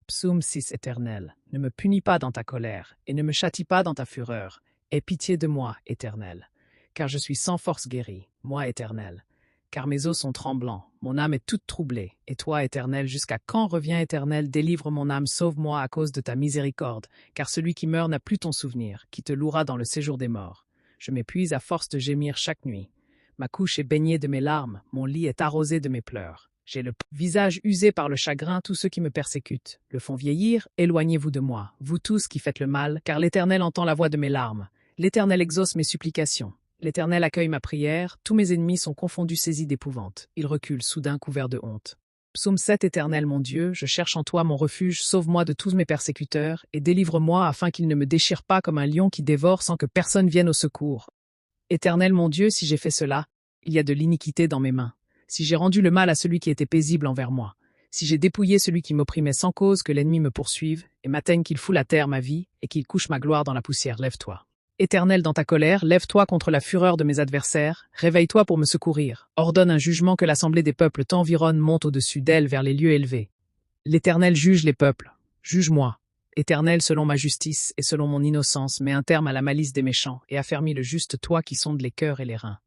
Psaume 6 Éternel, ne me punis pas dans ta colère, et ne me châtie pas dans ta fureur. Aie pitié de moi, Éternel, car je suis sans force guéri, moi, Éternel. Car mes os sont tremblants, mon âme est toute troublée. Et toi, Éternel, jusqu'à quand reviens, Éternel, délivre mon âme, sauve-moi à cause de ta miséricorde, car celui qui meurt n'a plus ton souvenir, qui te louera dans le séjour des morts. Je m'épuise à force de gémir chaque nuit. Ma couche est baignée de mes larmes, mon lit est arrosé de mes pleurs. J'ai le visage usé par le chagrin, tous ceux qui me persécutent le font vieillir, éloignez-vous de moi, vous tous qui faites le mal, car l'Éternel entend la voix de mes larmes. L'Éternel exauce mes supplications. L'Éternel accueille ma prière, tous mes ennemis sont confondus saisis d'épouvante. Ils reculent soudain couverts de honte. Psaume 7 Éternel mon Dieu, je cherche en toi mon refuge, sauve-moi de tous mes persécuteurs, et délivre-moi afin qu'ils ne me déchirent pas comme un lion qui dévore sans que personne vienne au secours. Éternel mon Dieu, si j'ai fait cela, il y a de l'iniquité dans mes mains. Si j'ai rendu le mal à celui qui était paisible envers moi, si j'ai dépouillé celui qui m'opprimait sans cause, que l'ennemi me poursuive, et m'atteigne qu'il foule à terre ma vie, et qu'il couche ma gloire dans la poussière, lève-toi. Éternel dans ta colère, lève-toi contre la fureur de mes adversaires, réveille-toi pour me secourir, ordonne un jugement que l'assemblée des peuples t'environne, monte au-dessus d'elle vers les lieux élevés. L'Éternel juge les peuples, juge-moi. Éternel, selon ma justice et selon mon innocence, mets un terme à la malice des méchants, et affermis le juste toi qui sondes les cœurs et les reins.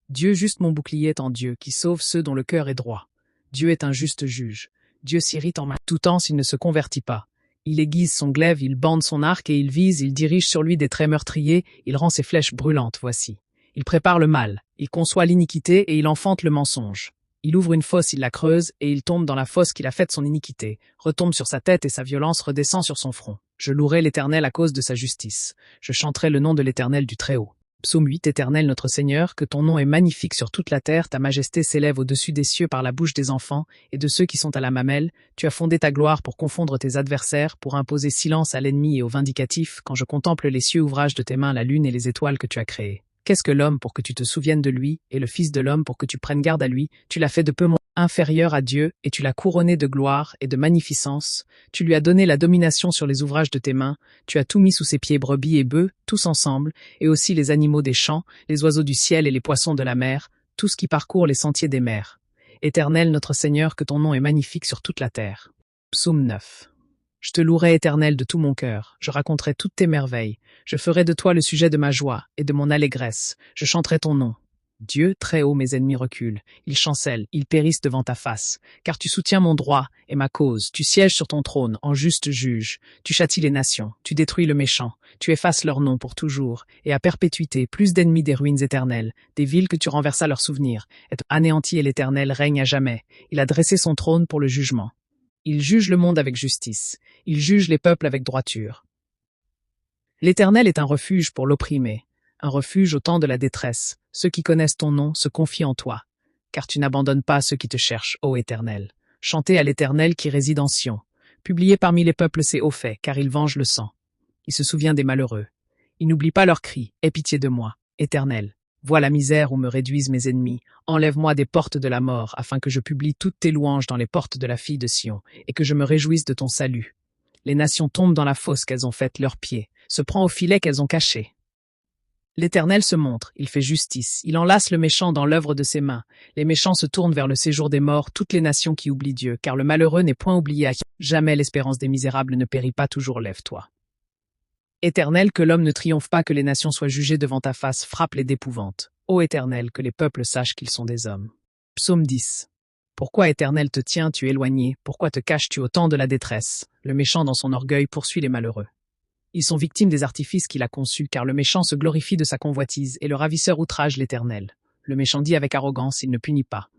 Dieu juste mon bouclier est en Dieu, qui sauve ceux dont le cœur est droit. Dieu est un juste juge. Dieu s'irrite en tout temps s'il ne se convertit pas. Il aiguise son glaive, il bande son arc et il vise, il dirige sur lui des traits meurtriers, il rend ses flèches brûlantes, voici. Il prépare le mal, il conçoit l'iniquité et il enfante le mensonge. Il ouvre une fosse, il la creuse, et il tombe dans la fosse qu'il a faite son iniquité, retombe sur sa tête et sa violence redescend sur son front. Je louerai l'Éternel à cause de sa justice. Je chanterai le nom de l'Éternel du Très-Haut. Psaume 8 Éternel notre Seigneur, que ton nom est magnifique sur toute la terre, ta majesté s'élève au-dessus des cieux par la bouche des enfants et de ceux qui sont à la mamelle, tu as fondé ta gloire pour confondre tes adversaires, pour imposer silence à l'ennemi et au vindicatif, quand je contemple les cieux ouvrages de tes mains, la lune et les étoiles que tu as créées. Qu'est-ce que l'homme pour que tu te souviennes de lui, et le fils de l'homme pour que tu prennes garde à lui? Tu l'as fait de peu inférieur à Dieu, et tu l'as couronné de gloire et de magnificence. Tu lui as donné la domination sur les ouvrages de tes mains. Tu as tout mis sous ses pieds, brebis et bœufs, tous ensemble, et aussi les animaux des champs, les oiseaux du ciel et les poissons de la mer, tout ce qui parcourt les sentiers des mers. Éternel notre Seigneur, que ton nom est magnifique sur toute la terre. Psaume 9. Je te louerai, Éternel, de tout mon cœur. Je raconterai toutes tes merveilles. Je ferai de toi le sujet de ma joie et de mon allégresse. Je chanterai ton nom. Dieu, très haut, mes ennemis reculent. Ils chancellent, ils périssent devant ta face. Car tu soutiens mon droit et ma cause. Tu sièges sur ton trône, en juste juge. Tu châties les nations. Tu détruis le méchant. Tu effaces leur nom pour toujours. Et à perpétuité, plus d'ennemis des ruines éternelles. Des villes que tu renversas leurs souvenirs. Et anéanti et l'Éternel règne à jamais. Il a dressé son trône pour le jugement. Il juge le monde avec justice. Il juge les peuples avec droiture. L'Éternel est un refuge pour l'opprimé, un refuge au temps de la détresse. Ceux qui connaissent ton nom se confient en toi, car tu n'abandonnes pas ceux qui te cherchent, ô Éternel. Chantez à l'Éternel qui réside en Sion. Publiez parmi les peuples ses hauts faits, car il venge le sang. Il se souvient des malheureux. Il n'oublie pas leurs cris. Aie pitié de moi, Éternel. Vois la misère où me réduisent mes ennemis. Enlève-moi des portes de la mort, afin que je publie toutes tes louanges dans les portes de la fille de Sion, et que je me réjouisse de ton salut. Les nations tombent dans la fosse qu'elles ont faite leurs pieds, se prend au filet qu'elles ont caché. L'Éternel se montre, il fait justice, il enlace le méchant dans l'œuvre de ses mains. Les méchants se tournent vers le séjour des morts, toutes les nations qui oublient Dieu, car le malheureux n'est point oublié à qui. Jamais l'espérance des misérables ne périt pas, toujours lève-toi. Éternel, que l'homme ne triomphe pas, que les nations soient jugées devant ta face, frappe-les d'épouvante. Ô Éternel, que les peuples sachent qu'ils sont des hommes. Psaume 10. Pourquoi, Éternel, te tiens-tu éloigné? Pourquoi te caches-tu au temps de la détresse? Le méchant dans son orgueil poursuit les malheureux. Ils sont victimes des artifices qu'il a conçus, car le méchant se glorifie de sa convoitise, et le ravisseur outrage l'Éternel. Le méchant dit avec arrogance, il ne punit pas.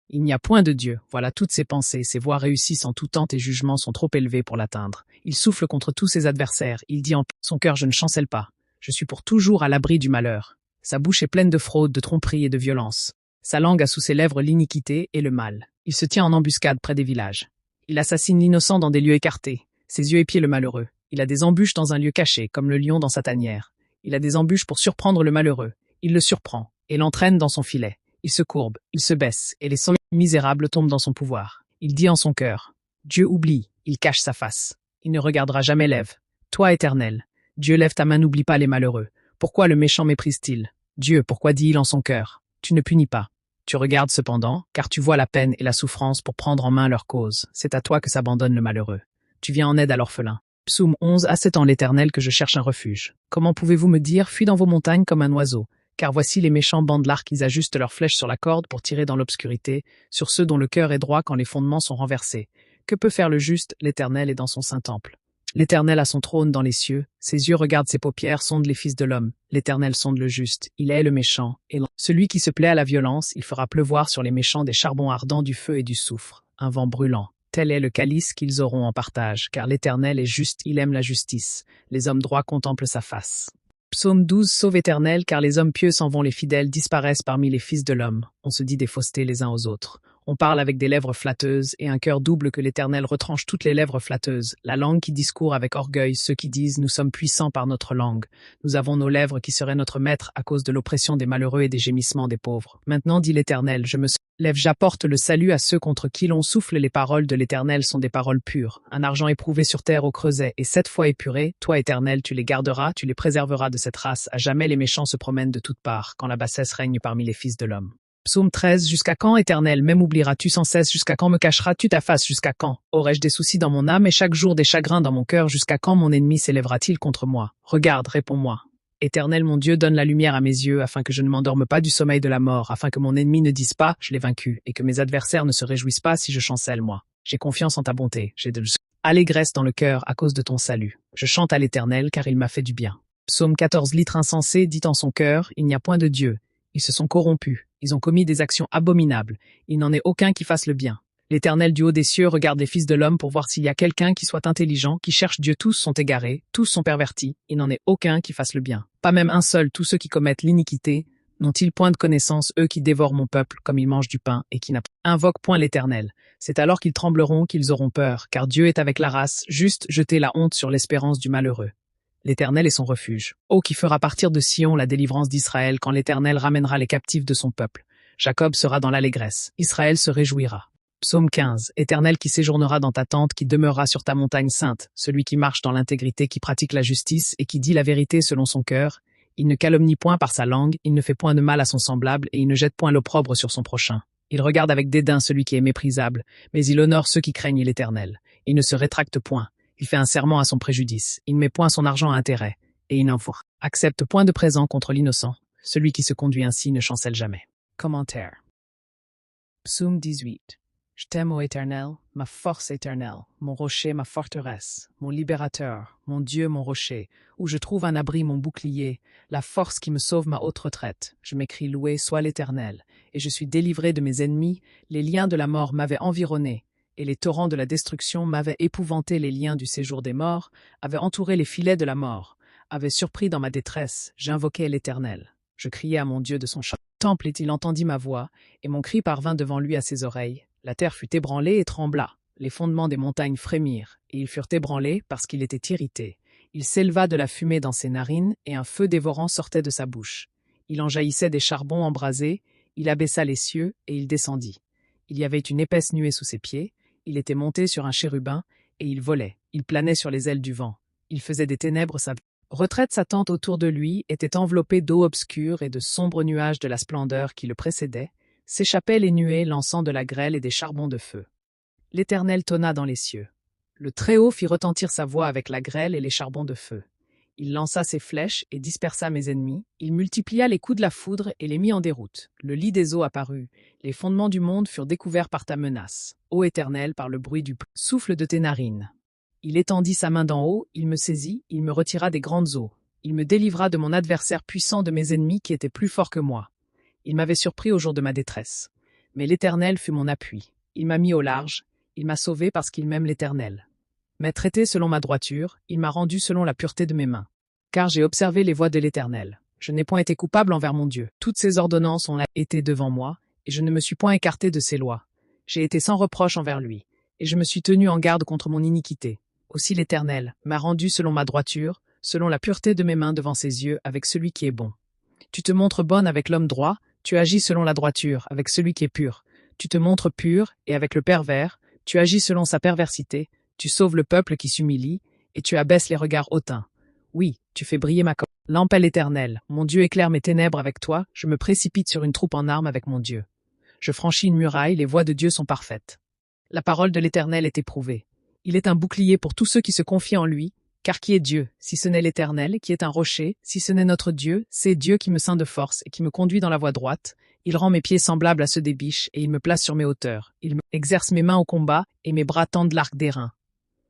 Il n'y a point de Dieu, voilà toutes ses pensées, ses voies réussissent en tout temps, tes jugements sont trop élevés pour l'atteindre. Il souffle contre tous ses adversaires, il dit en son cœur, je ne chancelle pas. Je suis pour toujours à l'abri du malheur. Sa bouche est pleine de fraude, de tromperie et de violence. Sa langue a sous ses lèvres l'iniquité et le mal. Il se tient en embuscade près des villages. Il assassine l'innocent dans des lieux écartés. Ses yeux épient le malheureux. Il a des embûches dans un lieu caché, comme le lion dans sa tanière. Il a des embûches pour surprendre le malheureux. Il le surprend et l'entraîne dans son filet. Il se courbe, il se baisse, et les sangs misérables tombent dans son pouvoir. Il dit en son cœur, Dieu oublie, il cache sa face. Il ne regardera jamais lève. Toi, Éternel, Dieu lève ta main, n'oublie pas les malheureux. Pourquoi le méchant méprise-t-il? Dieu, pourquoi dit-il en son cœur? Tu ne punis pas. Tu regardes cependant, car tu vois la peine et la souffrance pour prendre en main leur cause. C'est à toi que s'abandonne le malheureux. tu viens en aide à l'orphelin. Psaume 11. À 7 ans l'Éternel que je cherche un refuge. Comment pouvez-vous me dire, fuis dans vos montagnes comme un oiseau? Car voici les méchants bandent l'arc, ils ajustent leurs flèches sur la corde pour tirer dans l'obscurité, sur ceux dont le cœur est droit quand les fondements sont renversés. Que peut faire le juste? L'Éternel est dans son saint temple. L'Éternel a son trône dans les cieux, ses yeux regardent ses paupières, sondent les fils de l'homme. L'Éternel sonde le juste, il hait le méchant, et celui qui se plaît à la violence, il fera pleuvoir sur les méchants des charbons ardents, du feu et du soufre, un vent brûlant. Tel est le calice qu'ils auront en partage, car l'Éternel est juste, il aime la justice. Les hommes droits contemplent sa face. Psaume 12. Sauve Éternel, car les hommes pieux s'en vont, les fidèles disparaissent parmi les fils de l'homme. On se dit des faussetés les uns aux autres. On parle avec des lèvres flatteuses et un cœur double que l'Éternel retranche toutes les lèvres flatteuses. La langue qui discourt avec orgueil, ceux qui disent « Nous sommes puissants par notre langue. Nous avons nos lèvres qui seraient notre maître à cause de l'oppression des malheureux et des gémissements des pauvres. Maintenant, dit l'Éternel, je me lève, j'apporte le salut à ceux contre qui l'on souffle. Les paroles de l'Éternel sont des paroles pures. Un argent éprouvé sur terre au creuset et 7 fois épuré. Toi, Éternel, tu les garderas, tu les préserveras de cette race. À jamais les méchants se promènent de toutes parts, quand la bassesse règne parmi les fils de l'homme. Psaume 13. Jusqu'à quand, Éternel, même oublieras-tu sans cesse? Jusqu'à quand me cacheras-tu ta face? Jusqu'à quand aurai-je des soucis dans mon âme et chaque jour des chagrins dans mon cœur? Jusqu'à quand mon ennemi s'élèvera-t-il contre moi? Regarde, réponds-moi. Éternel mon Dieu, donne la lumière à mes yeux, afin que je ne m'endorme pas du sommeil de la mort, afin que mon ennemi ne dise pas « je l'ai vaincu » et que mes adversaires ne se réjouissent pas si je chancelle, moi. J'ai confiance en ta bonté, j'ai de l'allégresse dans le cœur à cause de ton salut. Je chante à l'Éternel car il m'a fait du bien. Psaume 14. Litre insensé dit en son cœur « il n'y a point de Dieu ». Ils se sont corrompus, ils ont commis des actions abominables, il n'en est aucun qui fasse le bien. L'Éternel du haut des cieux regarde les fils de l'homme pour voir s'il y a quelqu'un qui soit intelligent, qui cherche Dieu. Tous sont égarés, tous sont pervertis, il n'en est aucun qui fasse le bien. Pas même un seul. Tous ceux qui commettent l'iniquité n'ont-ils point de connaissance, eux qui dévorent mon peuple comme ils mangent du pain et qui n'invoquent point l'Éternel. C'est alors qu'ils trembleront, qu'ils auront peur, car Dieu est avec la race, juste jeter la honte sur l'espérance du malheureux. L'Éternel est son refuge. Ô qui fera partir de Sion la délivrance d'Israël quand l'Éternel ramènera les captifs de son peuple. Jacob sera dans l'allégresse, Israël se réjouira. Psaume 15. Éternel qui séjournera dans ta tente, qui demeurera sur ta montagne sainte, celui qui marche dans l'intégrité, qui pratique la justice et qui dit la vérité selon son cœur, il ne calomnie point par sa langue, il ne fait point de mal à son semblable et il ne jette point l'opprobre sur son prochain. Il regarde avec dédain celui qui est méprisable, mais il honore ceux qui craignent l'Éternel. Il ne se rétracte point. Il fait un serment à son préjudice. Il ne met point son argent à intérêt. Et il n'en accepte point de présent contre l'innocent. Celui qui se conduit ainsi ne chancelle jamais. Commentaire. Psaume 18. Je t'aime, ô Éternel, ma force éternelle, mon rocher, ma forteresse, mon libérateur, mon Dieu, mon rocher, où je trouve un abri, mon bouclier, la force qui me sauve ma haute retraite. Je m'écrie loué soit l'Éternel, et je suis délivré de mes ennemis. Les liens de la mort m'avaient environné, et les torrents de la destruction m'avaient épouvanté. Les liens du séjour des morts avaient entouré les filets de la mort, avaient surpris dans ma détresse. J'invoquais l'Éternel. Je criais à mon Dieu de son temple, et il entendit ma voix, et mon cri parvint devant lui à ses oreilles. La terre fut ébranlée et trembla. Les fondements des montagnes frémirent, et ils furent ébranlés parce qu'il était irrité. Il s'éleva de la fumée dans ses narines, et un feu dévorant sortait de sa bouche. Il en jaillissait des charbons embrasés, il abaissa les cieux, et il descendit. Il y avait une épaisse nuée sous ses pieds, il était monté sur un chérubin, et il volait. Il planait sur les ailes du vent. Il faisait des ténèbres sa retraite. Sa tente autour de lui était enveloppée d'eau obscure et de sombres nuages de la splendeur qui le précédaient. S'échappaient les nuées lançant de la grêle et des charbons de feu. L'Éternel tonna dans les cieux. Le Très-Haut fit retentir sa voix avec la grêle et les charbons de feu. Il lança ses flèches et dispersa mes ennemis. Il multiplia les coups de la foudre et les mit en déroute. Le lit des eaux apparut. Les fondements du monde furent découverts par ta menace. Ô Éternel, par le bruit du souffle de tes narines. Il étendit sa main d'en haut, il me saisit, il me retira des grandes eaux. Il me délivra de mon adversaire puissant, de mes ennemis qui étaient plus forts que moi. Il m'avait surpris au jour de ma détresse. Mais l'Éternel fut mon appui. Il m'a mis au large. Il m'a sauvé parce qu'il m'aime l'Éternel. M'a traité selon ma droiture. Il m'a rendu selon la pureté de mes mains. Car j'ai observé les voies de l'Éternel. Je n'ai point été coupable envers mon Dieu. Toutes ses ordonnances ont été devant moi, et je ne me suis point écarté de ses lois. J'ai été sans reproche envers lui, et je me suis tenu en garde contre mon iniquité. Aussi l'Éternel m'a rendu selon ma droiture, selon la pureté de mes mains devant ses yeux, avec celui qui est bon. Tu te montres bonne avec l'homme droit, tu agis selon la droiture, avec celui qui est pur. Tu te montres pur, et avec le pervers, tu agis selon sa perversité, tu sauves le peuple qui s'humilie, et tu abaisses les regards hautains. Oui, tu fais briller ma lampe à l'Éternel. Mon Dieu éclaire mes ténèbres avec toi, je me précipite sur une troupe en armes avec mon Dieu. Je franchis une muraille, les voies de Dieu sont parfaites. La parole de l'Éternel est éprouvée. Il est un bouclier pour tous ceux qui se confient en lui, car qui est Dieu, si ce n'est l'Éternel, qui est un rocher, si ce n'est notre Dieu, c'est Dieu qui me ceint de force et qui me conduit dans la voie droite. Il rend mes pieds semblables à ceux des biches et il me place sur mes hauteurs. Il exerce mes mains au combat et mes bras tendent l'arc d'airain.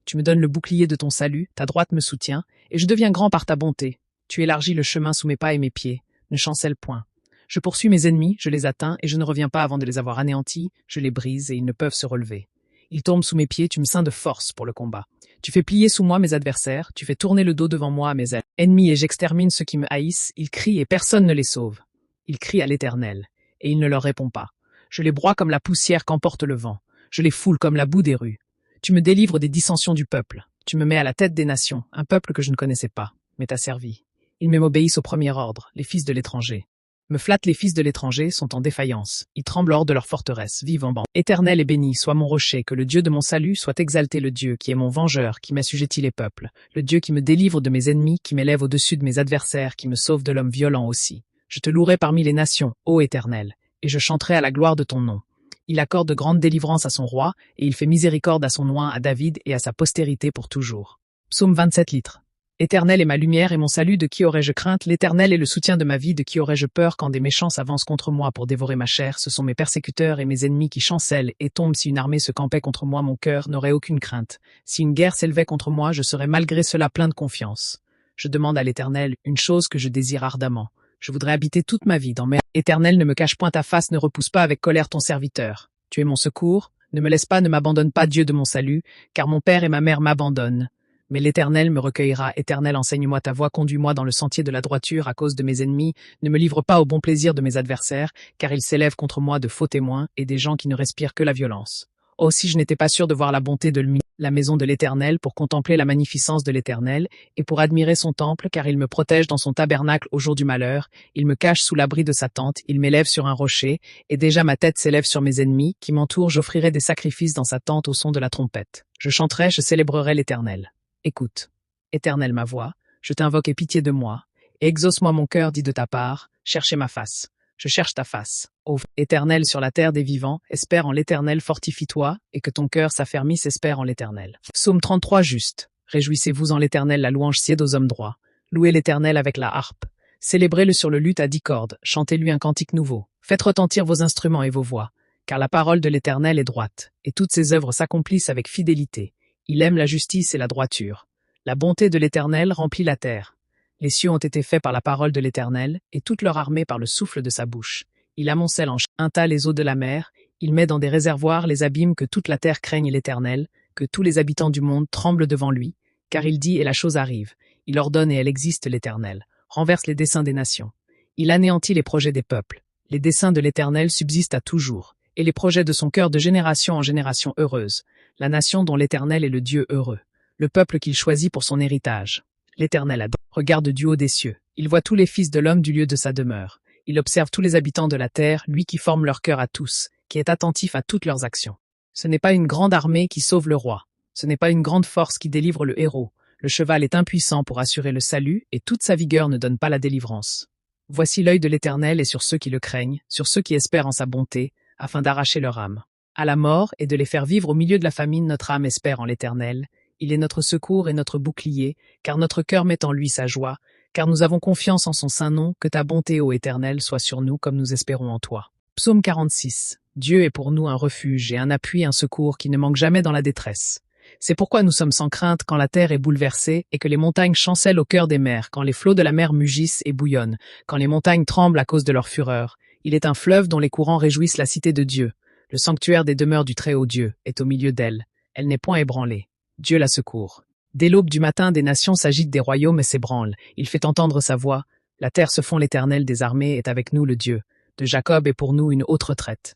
Tu me donnes le bouclier de ton salut, ta droite me soutient, et je deviens grand par ta bonté. Tu élargis le chemin sous mes pas et mes pieds, ne chancelle point. Je poursuis mes ennemis, je les atteins, et je ne reviens pas avant de les avoir anéantis, je les brise et ils ne peuvent se relever. Ils tombent sous mes pieds, tu me ceins de force pour le combat. Tu fais plier sous moi mes adversaires, tu fais tourner le dos devant moi à mes ennemis et j'extermine ceux qui me haïssent, ils crient et personne ne les sauve. Ils crient à l'Éternel, et il ne leur répond pas. Je les broie comme la poussière qu'emporte le vent, je les foule comme la boue des rues. Tu me délivres des dissensions du peuple, tu me mets à la tête des nations, un peuple que je ne connaissais pas, mais t'as servi. Ils m'obéissent au premier ordre, les fils de l'étranger. Me flattent les fils de l'étranger sont en défaillance, ils tremblent hors de leur forteresse, vivent en banc. Éternel et béni soit mon rocher, que le Dieu de mon salut soit exalté, le Dieu qui est mon vengeur, qui m'assujettit les peuples, le Dieu qui me délivre de mes ennemis, qui m'élève au-dessus de mes adversaires, qui me sauve de l'homme violent aussi. Je te louerai parmi les nations, ô Éternel, et je chanterai à la gloire de ton nom. Il accorde de grandes délivrances à son roi, et il fait miséricorde à son oint, à David et à sa postérité pour toujours. Psaume 27 litres. Éternel est ma lumière et mon salut, de qui aurais-je crainte? L'Éternel est le soutien de ma vie, de qui aurais-je peur quand des méchants s'avancent contre moi pour dévorer ma chair? Ce sont mes persécuteurs et mes ennemis qui chancellent et tombent. Si une armée se campait contre moi, mon cœur n'aurait aucune crainte. Si une guerre s'élevait contre moi, je serais malgré cela plein de confiance. Je demande à l'Éternel une chose que je désire ardemment. Je voudrais habiter toute ma vie dans mes... Éternel, ne me cache point ta face, ne repousse pas avec colère ton serviteur. Tu es mon secours, ne me laisse pas, ne m'abandonne pas, Dieu de mon salut, car mon père et ma mère m'abandonnent. Mais l'Éternel me recueillera. Éternel, enseigne-moi ta voie, conduis-moi dans le sentier de la droiture à cause de mes ennemis. Ne me livre pas au bon plaisir de mes adversaires, car ils s'élèvent contre moi de faux témoins et des gens qui ne respirent que la violence. Oh, si je n'étais pas sûr de voir la bonté de la maison de l'Éternel, pour contempler la magnificence de l'Éternel, et pour admirer son temple, car il me protège dans son tabernacle au jour du malheur, il me cache sous l'abri de sa tente, il m'élève sur un rocher, et déjà ma tête s'élève sur mes ennemis, qui m'entourent, j'offrirai des sacrifices dans sa tente au son de la trompette. Je chanterai, je célébrerai l'Éternel. Écoute, Éternel, ma voix, je t'invoque, aie pitié de moi, et exauce-moi mon cœur dit de ta part, cherchez ma face. Je cherche ta face. Ô Éternel sur la terre des vivants, espère en l'Éternel, fortifie-toi, et que ton cœur s'affermisse, espère en l'Éternel. Psaume 33 juste. Réjouissez-vous en l'Éternel, la louange sied aux hommes droits. Louez l'Éternel avec la harpe. Célébrez-le sur le luth à 10 cordes, chantez-lui un cantique nouveau. Faites retentir vos instruments et vos voix, car la parole de l'Éternel est droite, et toutes ses œuvres s'accomplissent avec fidélité. Il aime la justice et la droiture. La bonté de l'Éternel remplit la terre. Les cieux ont été faits par la parole de l'Éternel, et toute leur armée par le souffle de sa bouche. Il amoncelle en un tas les eaux de la mer, il met dans des réservoirs les abîmes, que toute la terre craigne l'Éternel, que tous les habitants du monde tremblent devant lui, car il dit et la chose arrive. Il ordonne et elle existe, l'Éternel, renverse les desseins des nations. Il anéantit les projets des peuples. Les desseins de l'Éternel subsistent à toujours, et les projets de son cœur de génération en génération heureuse. La nation dont l'Éternel est le Dieu heureux, le peuple qu'il choisit pour son héritage. L'Éternel regarde du haut des cieux, il voit tous les fils de l'homme du lieu de sa demeure. Il observe tous les habitants de la terre, lui qui forme leur cœur à tous, qui est attentif à toutes leurs actions. Ce n'est pas une grande armée qui sauve le roi, ce n'est pas une grande force qui délivre le héros. Le cheval est impuissant pour assurer le salut, et toute sa vigueur ne donne pas la délivrance. Voici l'œil de l'Éternel est sur ceux qui le craignent, sur ceux qui espèrent en sa bonté, afin d'arracher leur âme à la mort et de les faire vivre au milieu de la famine. Notre âme espère en l'Éternel. Il est notre secours et notre bouclier, car notre cœur met en lui sa joie, car nous avons confiance en son saint nom. Que ta bonté, ô Éternel, soit sur nous comme nous espérons en toi. Psaume 46. Dieu est pour nous un refuge et un appui, un secours qui ne manque jamais dans la détresse. C'est pourquoi nous sommes sans crainte quand la terre est bouleversée et que les montagnes chancellent au cœur des mers, quand les flots de la mer mugissent et bouillonnent, quand les montagnes tremblent à cause de leur fureur. Il est un fleuve dont les courants réjouissent la cité de Dieu. Le sanctuaire des demeures du Très-Haut Dieu est au milieu d'elle. Elle n'est point ébranlée. Dieu la secourt. Dès l'aube du matin, des nations s'agitent, des royaumes et s'ébranlent. Il fait entendre sa voix. La terre se fond, l'Éternel des armées est avec nous, le Dieu de Jacob est pour nous une haute retraite.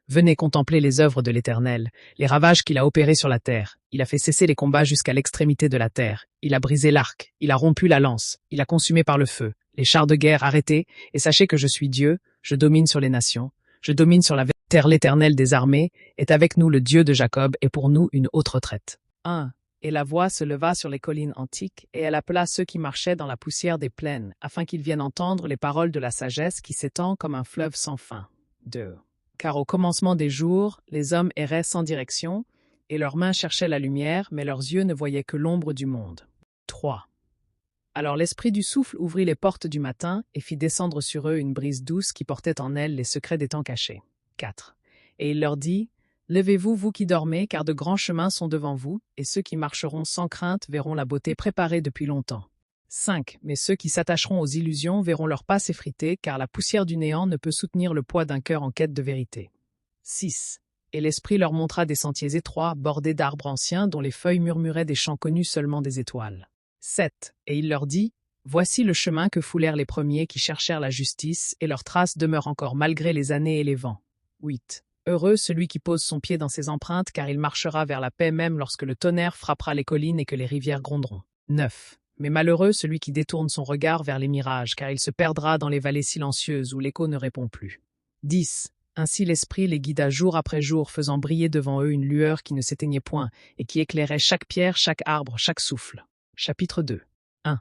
Venez contempler les œuvres de l'Éternel, les ravages qu'il a opérés sur la terre. Il a fait cesser les combats jusqu'à l'extrémité de la terre. Il a brisé l'arc, il a rompu la lance, il a consumé par le feu, les chars de guerre arrêtés, et sachez que je suis Dieu, je domine sur les nations, je domine sur la terre. L'Éternel des armées est avec nous, le Dieu de Jacob est pour nous une haute retraite. 1. Et la voix se leva sur les collines antiques, et elle appela ceux qui marchaient dans la poussière des plaines, afin qu'ils viennent entendre les paroles de la sagesse qui s'étend comme un fleuve sans fin. 2. Car au commencement des jours, les hommes erraient sans direction, Et leurs mains cherchaient la lumière, mais leurs yeux ne voyaient que l'ombre du monde. 3. Alors l'esprit du souffle ouvrit les portes du matin et fit descendre sur eux une brise douce qui portait en elle les secrets des temps cachés. 4. Et il leur dit, « Levez-vous, vous qui dormez, car de grands chemins sont devant vous, et ceux qui marcheront sans crainte verront la beauté préparée depuis longtemps. 5. Mais ceux qui s'attacheront aux illusions verront leurs pas s'effriter, car la poussière du néant ne peut soutenir le poids d'un cœur en quête de vérité. 6. Et l'esprit leur montra des sentiers étroits, bordés d'arbres anciens, dont les feuilles murmuraient des chants connus seulement des étoiles. 7. Et il leur dit, « Voici le chemin que foulèrent les premiers qui cherchèrent la justice, et leurs traces demeurent encore malgré les années et les vents. 8. Heureux celui qui pose son pied dans ses empreintes, car il marchera vers la paix même lorsque le tonnerre frappera les collines et que les rivières gronderont. 9. Mais malheureux celui qui détourne son regard vers les mirages, car il se perdra dans les vallées silencieuses où l'écho ne répond plus. 10. Ainsi l'esprit les guida jour après jour, faisant briller devant eux une lueur qui ne s'éteignait point et qui éclairait chaque pierre, chaque arbre, chaque souffle. Chapitre 2. 1.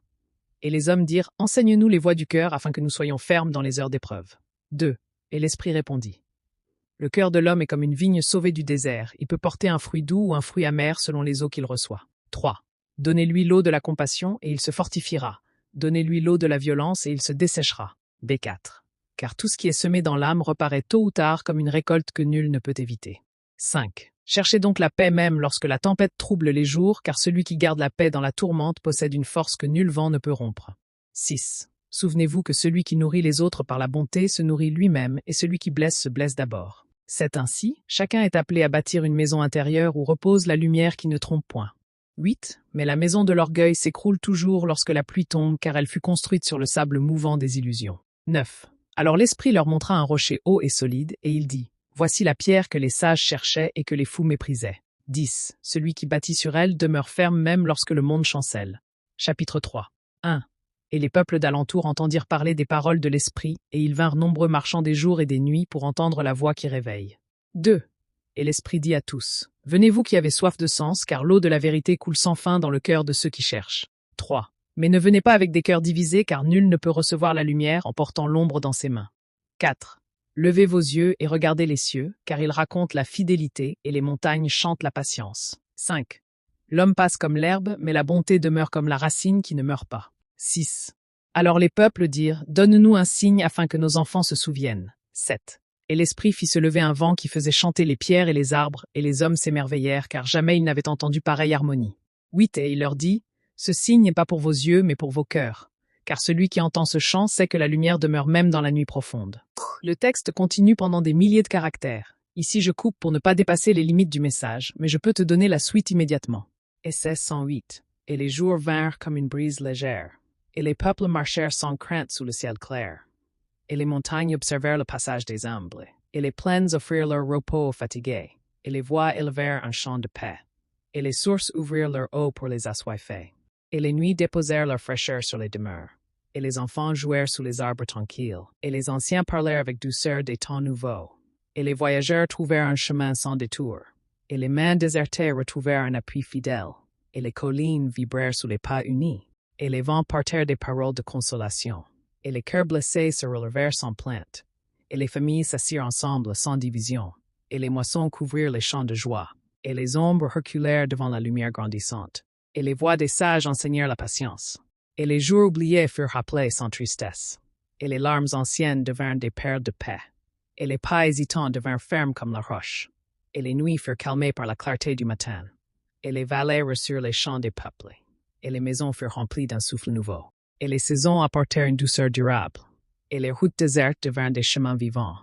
Et les hommes dirent, « Enseigne-nous les voies du cœur, afin que nous soyons fermes dans les heures d'épreuve. » 2. Et l'esprit répondit, « Le cœur de l'homme est comme une vigne sauvée du désert, il peut porter un fruit doux ou un fruit amer selon les eaux qu'il reçoit. » 3. Donnez-lui l'eau de la compassion, et il se fortifiera. Donnez-lui l'eau de la violence, et il se desséchera. B4. Car tout ce qui est semé dans l'âme reparaît tôt ou tard comme une récolte que nul ne peut éviter. 5. Cherchez donc la paix même lorsque la tempête trouble les jours, car celui qui garde la paix dans la tourmente possède une force que nul vent ne peut rompre. 6. Souvenez-vous que celui qui nourrit les autres par la bonté se nourrit lui-même, et celui qui blesse se blesse d'abord. 7. Ainsi, chacun est appelé à bâtir une maison intérieure où repose la lumière qui ne trompe point. 8. Mais la maison de l'orgueil s'écroule toujours lorsque la pluie tombe, car elle fut construite sur le sable mouvant des illusions. 9. Alors l'esprit leur montra un rocher haut et solide, et il dit, « Voici la pierre que les sages cherchaient et que les fous méprisaient. » 10. Celui qui bâtit sur elle demeure ferme même lorsque le monde chancelle. Chapitre 3. 1. Et les peuples d'alentour entendirent parler des paroles de l'esprit, et ils vinrent nombreux marchands des jours et des nuits pour entendre la voix qui réveille. 2. Et l'esprit dit à tous, « Venez vous qui avez soif de sens, car l'eau de la vérité coule sans fin dans le cœur de ceux qui cherchent. » 3. Mais ne venez pas avec des cœurs divisés, car nul ne peut recevoir la lumière en portant l'ombre dans ses mains. 4. Levez vos yeux et regardez les cieux, car ils racontent la fidélité et les montagnes chantent la patience. 5. L'homme passe comme l'herbe, mais la bonté demeure comme la racine qui ne meurt pas. 6. Alors les peuples dirent, « Donne-nous un signe afin que nos enfants se souviennent. » 7. Et l'esprit fit se lever un vent qui faisait chanter les pierres et les arbres, et les hommes s'émerveillèrent, car jamais ils n'avaient entendu pareille harmonie. 8. Et il leur dit, « Ce signe n'est pas pour vos yeux, mais pour vos cœurs. Car celui qui entend ce chant sait que la lumière demeure même dans la nuit profonde. » Le texte continue pendant des milliers de caractères. Ici je coupe pour ne pas dépasser les limites du message, mais je peux te donner la suite immédiatement. Essai 108. Et les jours vinrent comme une brise légère, et les peuples marchèrent sans crainte sous le ciel clair. Et les montagnes observèrent le passage des humbles, et les plaines offrirent leur repos aux fatigués, et les voies élevèrent un chant de paix, et les sources ouvrirent leur eau pour les assoiffés, et les nuits déposèrent leur fraîcheur sur les demeures, et les enfants jouèrent sous les arbres tranquilles, et les anciens parlèrent avec douceur des temps nouveaux, et les voyageurs trouvèrent un chemin sans détour, et les mains désertées retrouvèrent un appui fidèle, et les collines vibrèrent sous les pas unis, et les vents portèrent des paroles de consolation. Et les cœurs blessés se relevèrent sans plainte, et les familles s'assirent ensemble sans division, et les moissons couvrirent les champs de joie, et les ombres reculèrent devant la lumière grandissante, et les voix des sages enseignèrent la patience, et les jours oubliés furent rappelés sans tristesse, et les larmes anciennes devinrent des perles de paix, et les pas hésitants devinrent fermes comme la roche, et les nuits furent calmées par la clarté du matin, et les vallées reçurent les chants des peuples, et les maisons furent remplies d'un souffle nouveau. Et les saisons apportèrent une douceur durable, et les routes désertes devinrent des chemins vivants,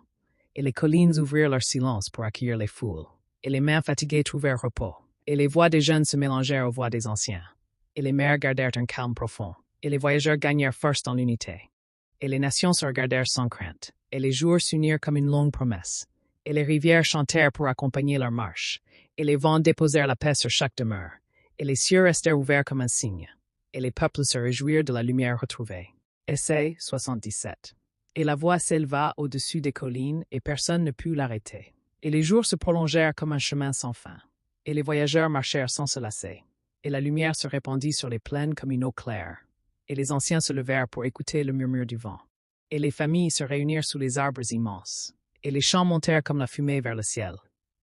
et les collines ouvrirent leur silence pour accueillir les foules, et les mains fatiguées trouvèrent repos, et les voix des jeunes se mélangèrent aux voix des anciens, et les mers gardèrent un calme profond, et les voyageurs gagnèrent force dans l'unité, et les nations se regardèrent sans crainte, et les jours s'unirent comme une longue promesse, et les rivières chantèrent pour accompagner leur marche, et les vents déposèrent la paix sur chaque demeure, et les cieux restèrent ouverts comme un signe, et les peuples se réjouirent de la lumière retrouvée. Essai 77. Et la voix s'éleva au-dessus des collines, et personne ne put l'arrêter. Et les jours se prolongèrent comme un chemin sans fin, et les voyageurs marchèrent sans se lasser, et la lumière se répandit sur les plaines comme une eau claire, et les anciens se levèrent pour écouter le murmure du vent, et les familles se réunirent sous les arbres immenses, et les champs montèrent comme la fumée vers le ciel,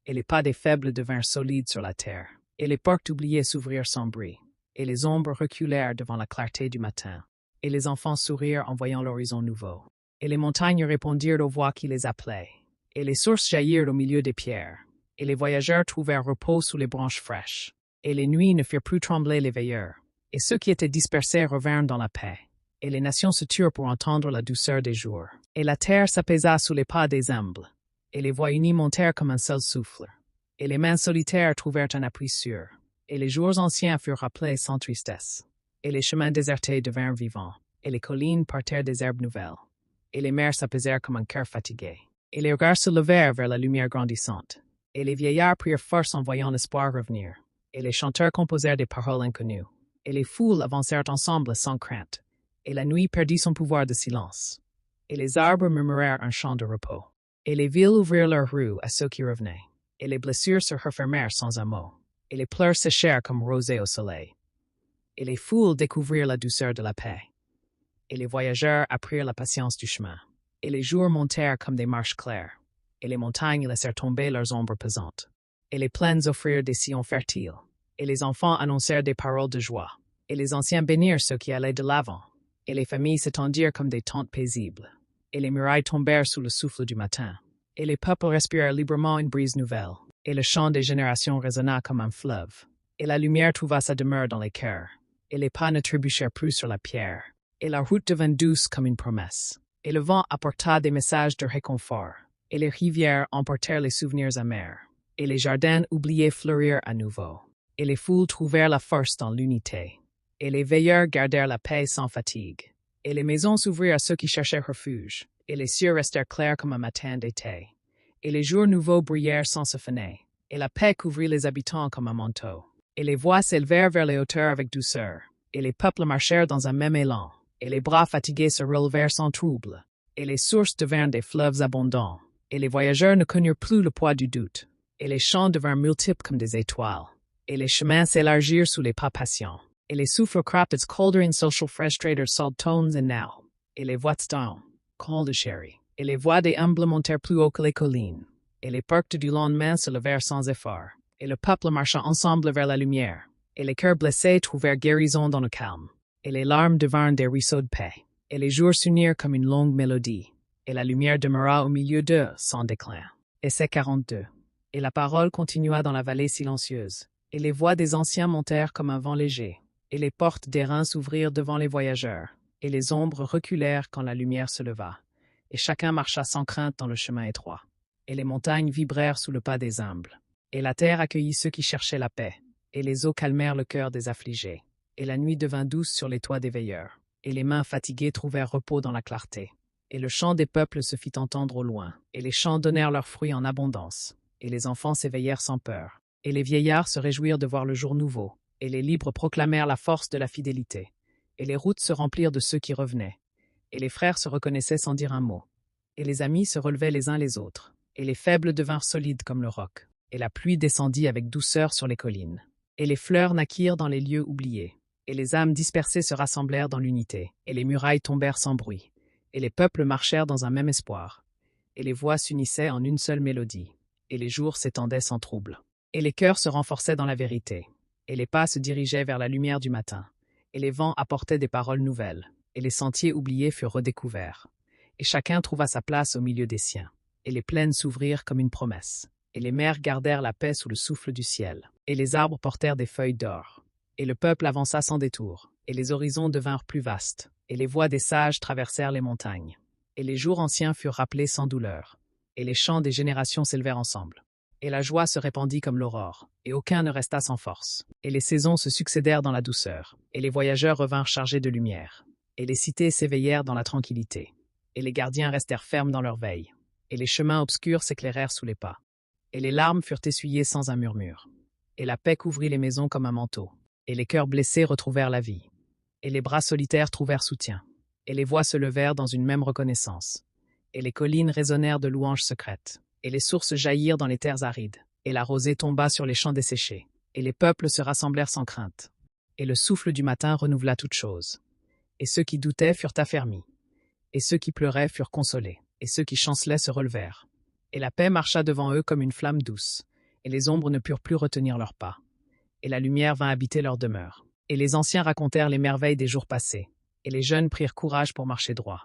et les pas des faibles devinrent solides sur la terre, et les portes oubliées s'ouvrirent sans bruit, et les ombres reculèrent devant la clarté du matin, et les enfants sourirent en voyant l'horizon nouveau, et les montagnes répondirent aux voix qui les appelaient, et les sources jaillirent au milieu des pierres, et les voyageurs trouvèrent repos sous les branches fraîches, et les nuits ne firent plus trembler les veilleurs, et ceux qui étaient dispersés revinrent dans la paix, et les nations se turent pour entendre la douceur des jours, et la terre s'apaisa sous les pas des humbles, et les voix unies montèrent comme un seul souffle, et les mains solitaires trouvèrent un appui sûr, et les jours anciens furent rappelés sans tristesse, et les chemins désertés devinrent vivants, et les collines portèrent des herbes nouvelles, et les mers s'apaisèrent comme un cœur fatigué, et les regards se levèrent vers la lumière grandissante, et les vieillards prirent force en voyant l'espoir revenir, et les chanteurs composèrent des paroles inconnues, et les foules avancèrent ensemble sans crainte, et la nuit perdit son pouvoir de silence, et les arbres murmurèrent un chant de repos, et les villes ouvrirent leurs rues à ceux qui revenaient, et les blessures se refermèrent sans un mot, et les pleurs séchèrent comme rosées au soleil, et les foules découvrirent la douceur de la paix, et les voyageurs apprirent la patience du chemin, et les jours montèrent comme des marches claires, et les montagnes laissèrent tomber leurs ombres pesantes, et les plaines offrirent des sillons fertiles, et les enfants annoncèrent des paroles de joie, et les anciens bénirent ceux qui allaient de l'avant, et les familles s'étendirent comme des tentes paisibles, et les murailles tombèrent sous le souffle du matin, et les peuples respirèrent librement une brise nouvelle, et le chant des générations résonna comme un fleuve, et la lumière trouva sa demeure dans les cœurs, et les pas ne trébuchèrent plus sur la pierre, et la route devint douce comme une promesse, et le vent apporta des messages de réconfort, et les rivières emportèrent les souvenirs amers, et les jardins oubliés fleurirent à nouveau, et les foules trouvèrent la force dans l'unité, et les veilleurs gardèrent la paix sans fatigue, et les maisons s'ouvrirent à ceux qui cherchaient refuge, et les cieux restèrent clairs comme un matin d'été, et les jours nouveaux brillèrent sans se faner, et la paix couvrit les habitants comme un manteau, et les voix s'élevèrent vers les hauteurs avec douceur, et les peuples marchèrent dans un même élan, et les bras fatigués se relevèrent sans trouble, et les sources devinrent des fleuves abondants, et les voyageurs ne connurent plus le poids du doute, et les champs devinrent multiples comme des étoiles, et les chemins s'élargirent sous les pas patients, et les souffles crapped its colder in social frustrators salt tones and now, et les voix down, call de chéri, et les voix des humbles montèrent plus haut que les collines, et les portes du lendemain se levèrent sans effort, et le peuple marcha ensemble vers la lumière, et les cœurs blessés trouvèrent guérison dans le calme, et les larmes devinrent des ruisseaux de paix, et les jours s'unirent comme une longue mélodie, et la lumière demeura au milieu d'eux sans déclin. Essai 42. Et la parole continua dans la vallée silencieuse, et les voix des anciens montèrent comme un vent léger, et les portes d'airain s'ouvrirent devant les voyageurs, et les ombres reculèrent quand la lumière se leva, et chacun marcha sans crainte dans le chemin étroit, et les montagnes vibrèrent sous le pas des humbles, et la terre accueillit ceux qui cherchaient la paix, et les eaux calmèrent le cœur des affligés, et la nuit devint douce sur les toits des veilleurs, et les mains fatiguées trouvèrent repos dans la clarté, et le chant des peuples se fit entendre au loin, et les champs donnèrent leurs fruits en abondance, et les enfants s'éveillèrent sans peur, et les vieillards se réjouirent de voir le jour nouveau, et les libres proclamèrent la force de la fidélité, et les routes se remplirent de ceux qui revenaient, et les frères se reconnaissaient sans dire un mot, et les amis se relevaient les uns les autres, et les faibles devinrent solides comme le roc, et la pluie descendit avec douceur sur les collines, et les fleurs naquirent dans les lieux oubliés, et les âmes dispersées se rassemblèrent dans l'unité, et les murailles tombèrent sans bruit, et les peuples marchèrent dans un même espoir, et les voix s'unissaient en une seule mélodie, et les jours s'étendaient sans trouble, et les cœurs se renforçaient dans la vérité, et les pas se dirigeaient vers la lumière du matin, et les vents apportaient des paroles nouvelles, et les sentiers oubliés furent redécouverts, et chacun trouva sa place au milieu des siens, et les plaines s'ouvrirent comme une promesse, et les mers gardèrent la paix sous le souffle du ciel, et les arbres portèrent des feuilles d'or, et le peuple avança sans détour, et les horizons devinrent plus vastes, et les voix des sages traversèrent les montagnes, et les jours anciens furent rappelés sans douleur, et les chants des générations s'élevèrent ensemble. Et la joie se répandit comme l'aurore, et aucun ne resta sans force. Et les saisons se succédèrent dans la douceur, et les voyageurs revinrent chargés de lumière, et les cités s'éveillèrent dans la tranquillité, et les gardiens restèrent fermes dans leur veille, et les chemins obscurs s'éclairèrent sous les pas, et les larmes furent essuyées sans un murmure, et la paix couvrit les maisons comme un manteau, et les cœurs blessés retrouvèrent la vie, et les bras solitaires trouvèrent soutien, et les voix se levèrent dans une même reconnaissance, et les collines résonnèrent de louanges secrètes, et les sources jaillirent dans les terres arides, et la rosée tomba sur les champs desséchés, et les peuples se rassemblèrent sans crainte, et le souffle du matin renouvela toutes choses, et ceux qui doutaient furent affermis, et ceux qui pleuraient furent consolés, et ceux qui chancelaient se relevèrent, et la paix marcha devant eux comme une flamme douce, et les ombres ne purent plus retenir leurs pas. Et la lumière vint habiter leur demeure. Et les anciens racontèrent les merveilles des jours passés, et les jeunes prirent courage pour marcher droit.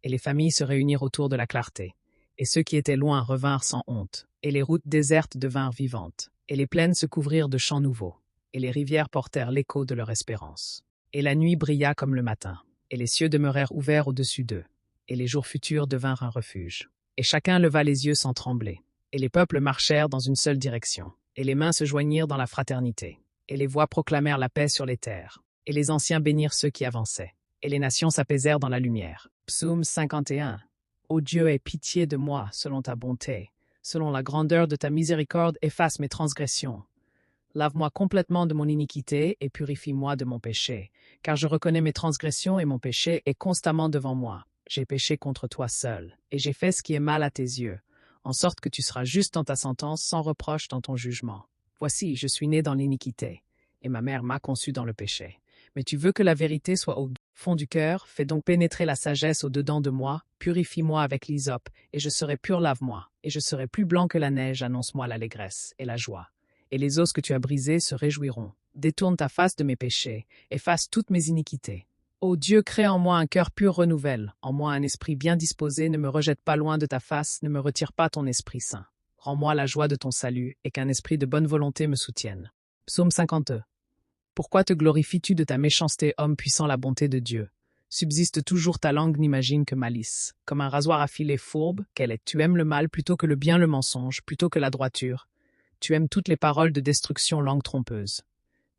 Et les familles se réunirent autour de la clarté, et ceux qui étaient loin revinrent sans honte, et les routes désertes devinrent vivantes, et les plaines se couvrirent de chants nouveaux, et les rivières portèrent l'écho de leur espérance. Et la nuit brilla comme le matin, et les cieux demeurèrent ouverts au-dessus d'eux, et les jours futurs devinrent un refuge. Et chacun leva les yeux sans trembler, et les peuples marchèrent dans une seule direction, et les mains se joignirent dans la fraternité, et les voix proclamèrent la paix sur les terres, et les anciens bénirent ceux qui avançaient, et les nations s'apaisèrent dans la lumière. Psaume 51. Ô Dieu, aie pitié de moi, selon ta bonté, selon la grandeur de ta miséricorde, efface mes transgressions. Lave-moi complètement de mon iniquité et purifie-moi de mon péché, car je reconnais mes transgressions et mon péché est constamment devant moi. J'ai péché contre toi seul, et j'ai fait ce qui est mal à tes yeux, en sorte que tu seras juste dans ta sentence, sans reproche dans ton jugement. Voici, je suis né dans l'iniquité, et ma mère m'a conçu dans le péché. Mais tu veux que la vérité soit au fond du cœur, fais donc pénétrer la sagesse au-dedans de moi, purifie-moi avec l'hysope, et je serai pur, lave-moi, et je serai plus blanc que la neige, annonce-moi l'allégresse et la joie. Et les os que tu as brisés se réjouiront. Détourne ta face de mes péchés, efface toutes mes iniquités. Ô Dieu, crée en moi un cœur pur, renouvelle, en moi un esprit bien disposé, ne me rejette pas loin de ta face, ne me retire pas ton Esprit Saint. Rends-moi la joie de ton salut, et qu'un esprit de bonne volonté me soutienne. Psaume 52. Pourquoi te glorifies-tu de ta méchanceté, homme puissant, la bonté de Dieu? Subsiste toujours ta langue, n'imagine que malice. Comme un rasoir affilé fourbe, qu'elle est. Tu aimes le mal plutôt que le bien, le mensonge, plutôt que la droiture. Tu aimes toutes les paroles de destruction, langue trompeuse.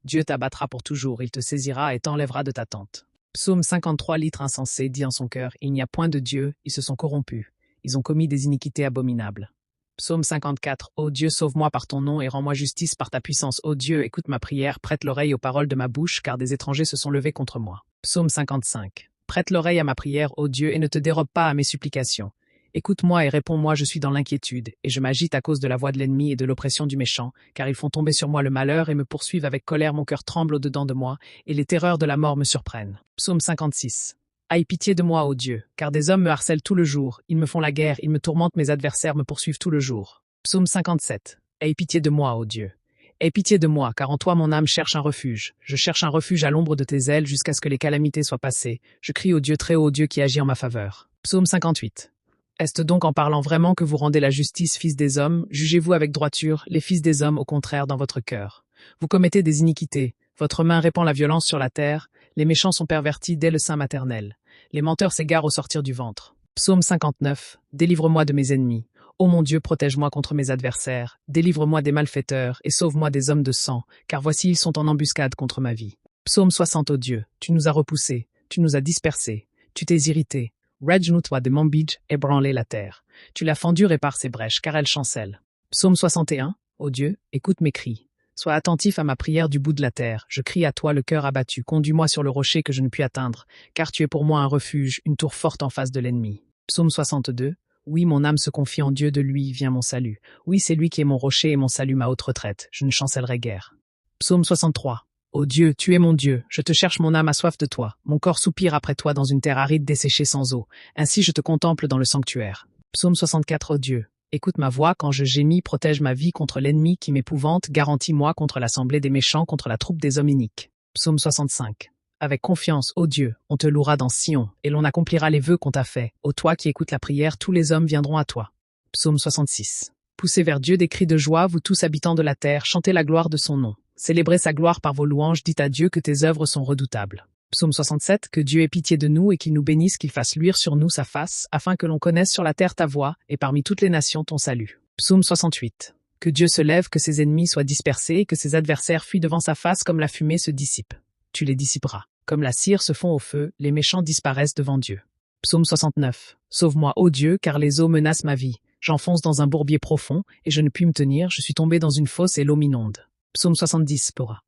Dieu t'abattra pour toujours, il te saisira et t'enlèvera de ta tente. Psaume 53. Litre insensé dit en son cœur, il n'y a point de Dieu, ils se sont corrompus. Ils ont commis des iniquités abominables. Psaume 54. Ô Dieu, sauve-moi par ton nom et rends-moi justice par ta puissance. Ô Dieu, écoute ma prière, prête l'oreille aux paroles de ma bouche, car des étrangers se sont levés contre moi. Psaume 55. Prête l'oreille à ma prière, ô Dieu, et ne te dérobe pas à mes supplications. Écoute-moi et réponds-moi, je suis dans l'inquiétude, et je m'agite à cause de la voix de l'ennemi et de l'oppression du méchant, car ils font tomber sur moi le malheur et me poursuivent avec colère, mon cœur tremble au-dedans de moi, et les terreurs de la mort me surprennent. Psaume 56. Aie pitié de moi, ô Dieu, car des hommes me harcèlent tout le jour, ils me font la guerre, ils me tourmentent, mes adversaires me poursuivent tout le jour. Psaume 57. Aie pitié de moi, ô Dieu. Aie pitié de moi, car en toi mon âme cherche un refuge. Je cherche un refuge à l'ombre de tes ailes jusqu'à ce que les calamités soient passées. Je crie au Dieu très haut, au Dieu qui agit en ma faveur. Psaume 58. Est-ce donc en parlant vraiment que vous rendez la justice, fils des hommes? Jugez-vous avec droiture, les fils des hommes, au contraire, dans votre cœur. Vous commettez des iniquités. Votre main répand la violence sur la terre. Les méchants sont pervertis dès le sein maternel. Les menteurs s'égarent au sortir du ventre. Psaume 59. Délivre-moi de mes ennemis. Ô mon Dieu, protège-moi contre mes adversaires. Délivre-moi des malfaiteurs et sauve-moi des hommes de sang, car voici ils sont en embuscade contre ma vie. Psaume 60. Ô Dieu, tu nous as repoussés, tu nous as dispersés, tu t'es irrité. Rejnou-toi de Mambidge, ébranler la terre. Tu l'as fendue, répare ses brèches, car elle chancelle. Psaume 61. Ô Dieu, écoute mes cris. Sois attentif à ma prière du bout de la terre. Je crie à toi, le cœur abattu. Conduis-moi sur le rocher que je ne puis atteindre, car tu es pour moi un refuge, une tour forte en face de l'ennemi. Psaume 62. Oui, mon âme se confie en Dieu, de lui vient mon salut. Oui, c'est lui qui est mon rocher et mon salut, ma haute retraite. Je ne chancellerai guère. Psaume 63. Ô Dieu, tu es mon Dieu, je te cherche, mon âme a soif de toi. Mon corps soupire après toi dans une terre aride desséchée sans eau. Ainsi je te contemple dans le sanctuaire. Psaume 64. Ô Dieu, écoute ma voix quand je gémis, protège ma vie contre l'ennemi qui m'épouvante, garantis-moi contre l'assemblée des méchants, contre la troupe des hommes iniques. Psaume 65. Avec confiance, ô Dieu, on te louera dans Sion, et l'on accomplira les vœux qu'on t'a faits. Ô toi qui écoutes la prière, tous les hommes viendront à toi. Psaume 66. Poussez vers Dieu des cris de joie, vous tous habitants de la terre, chantez la gloire de son nom. Célébrez sa gloire par vos louanges, dites à Dieu que tes œuvres sont redoutables. Psaume 67. Que Dieu ait pitié de nous et qu'il nous bénisse, qu'il fasse luire sur nous sa face, afin que l'on connaisse sur la terre ta voix, et parmi toutes les nations ton salut. Psaume 68. Que Dieu se lève, que ses ennemis soient dispersés, et que ses adversaires fuient devant sa face comme la fumée se dissipe. Tu les dissiperas. Comme la cire se fond au feu, les méchants disparaissent devant Dieu. Psaume 69. Sauve-moi, ô Dieu, car les eaux menacent ma vie. J'enfonce dans un bourbier profond, et je ne puis me tenir, je suis tombé dans une fosse et l'eau m'inonde. Psaume 70. Pora.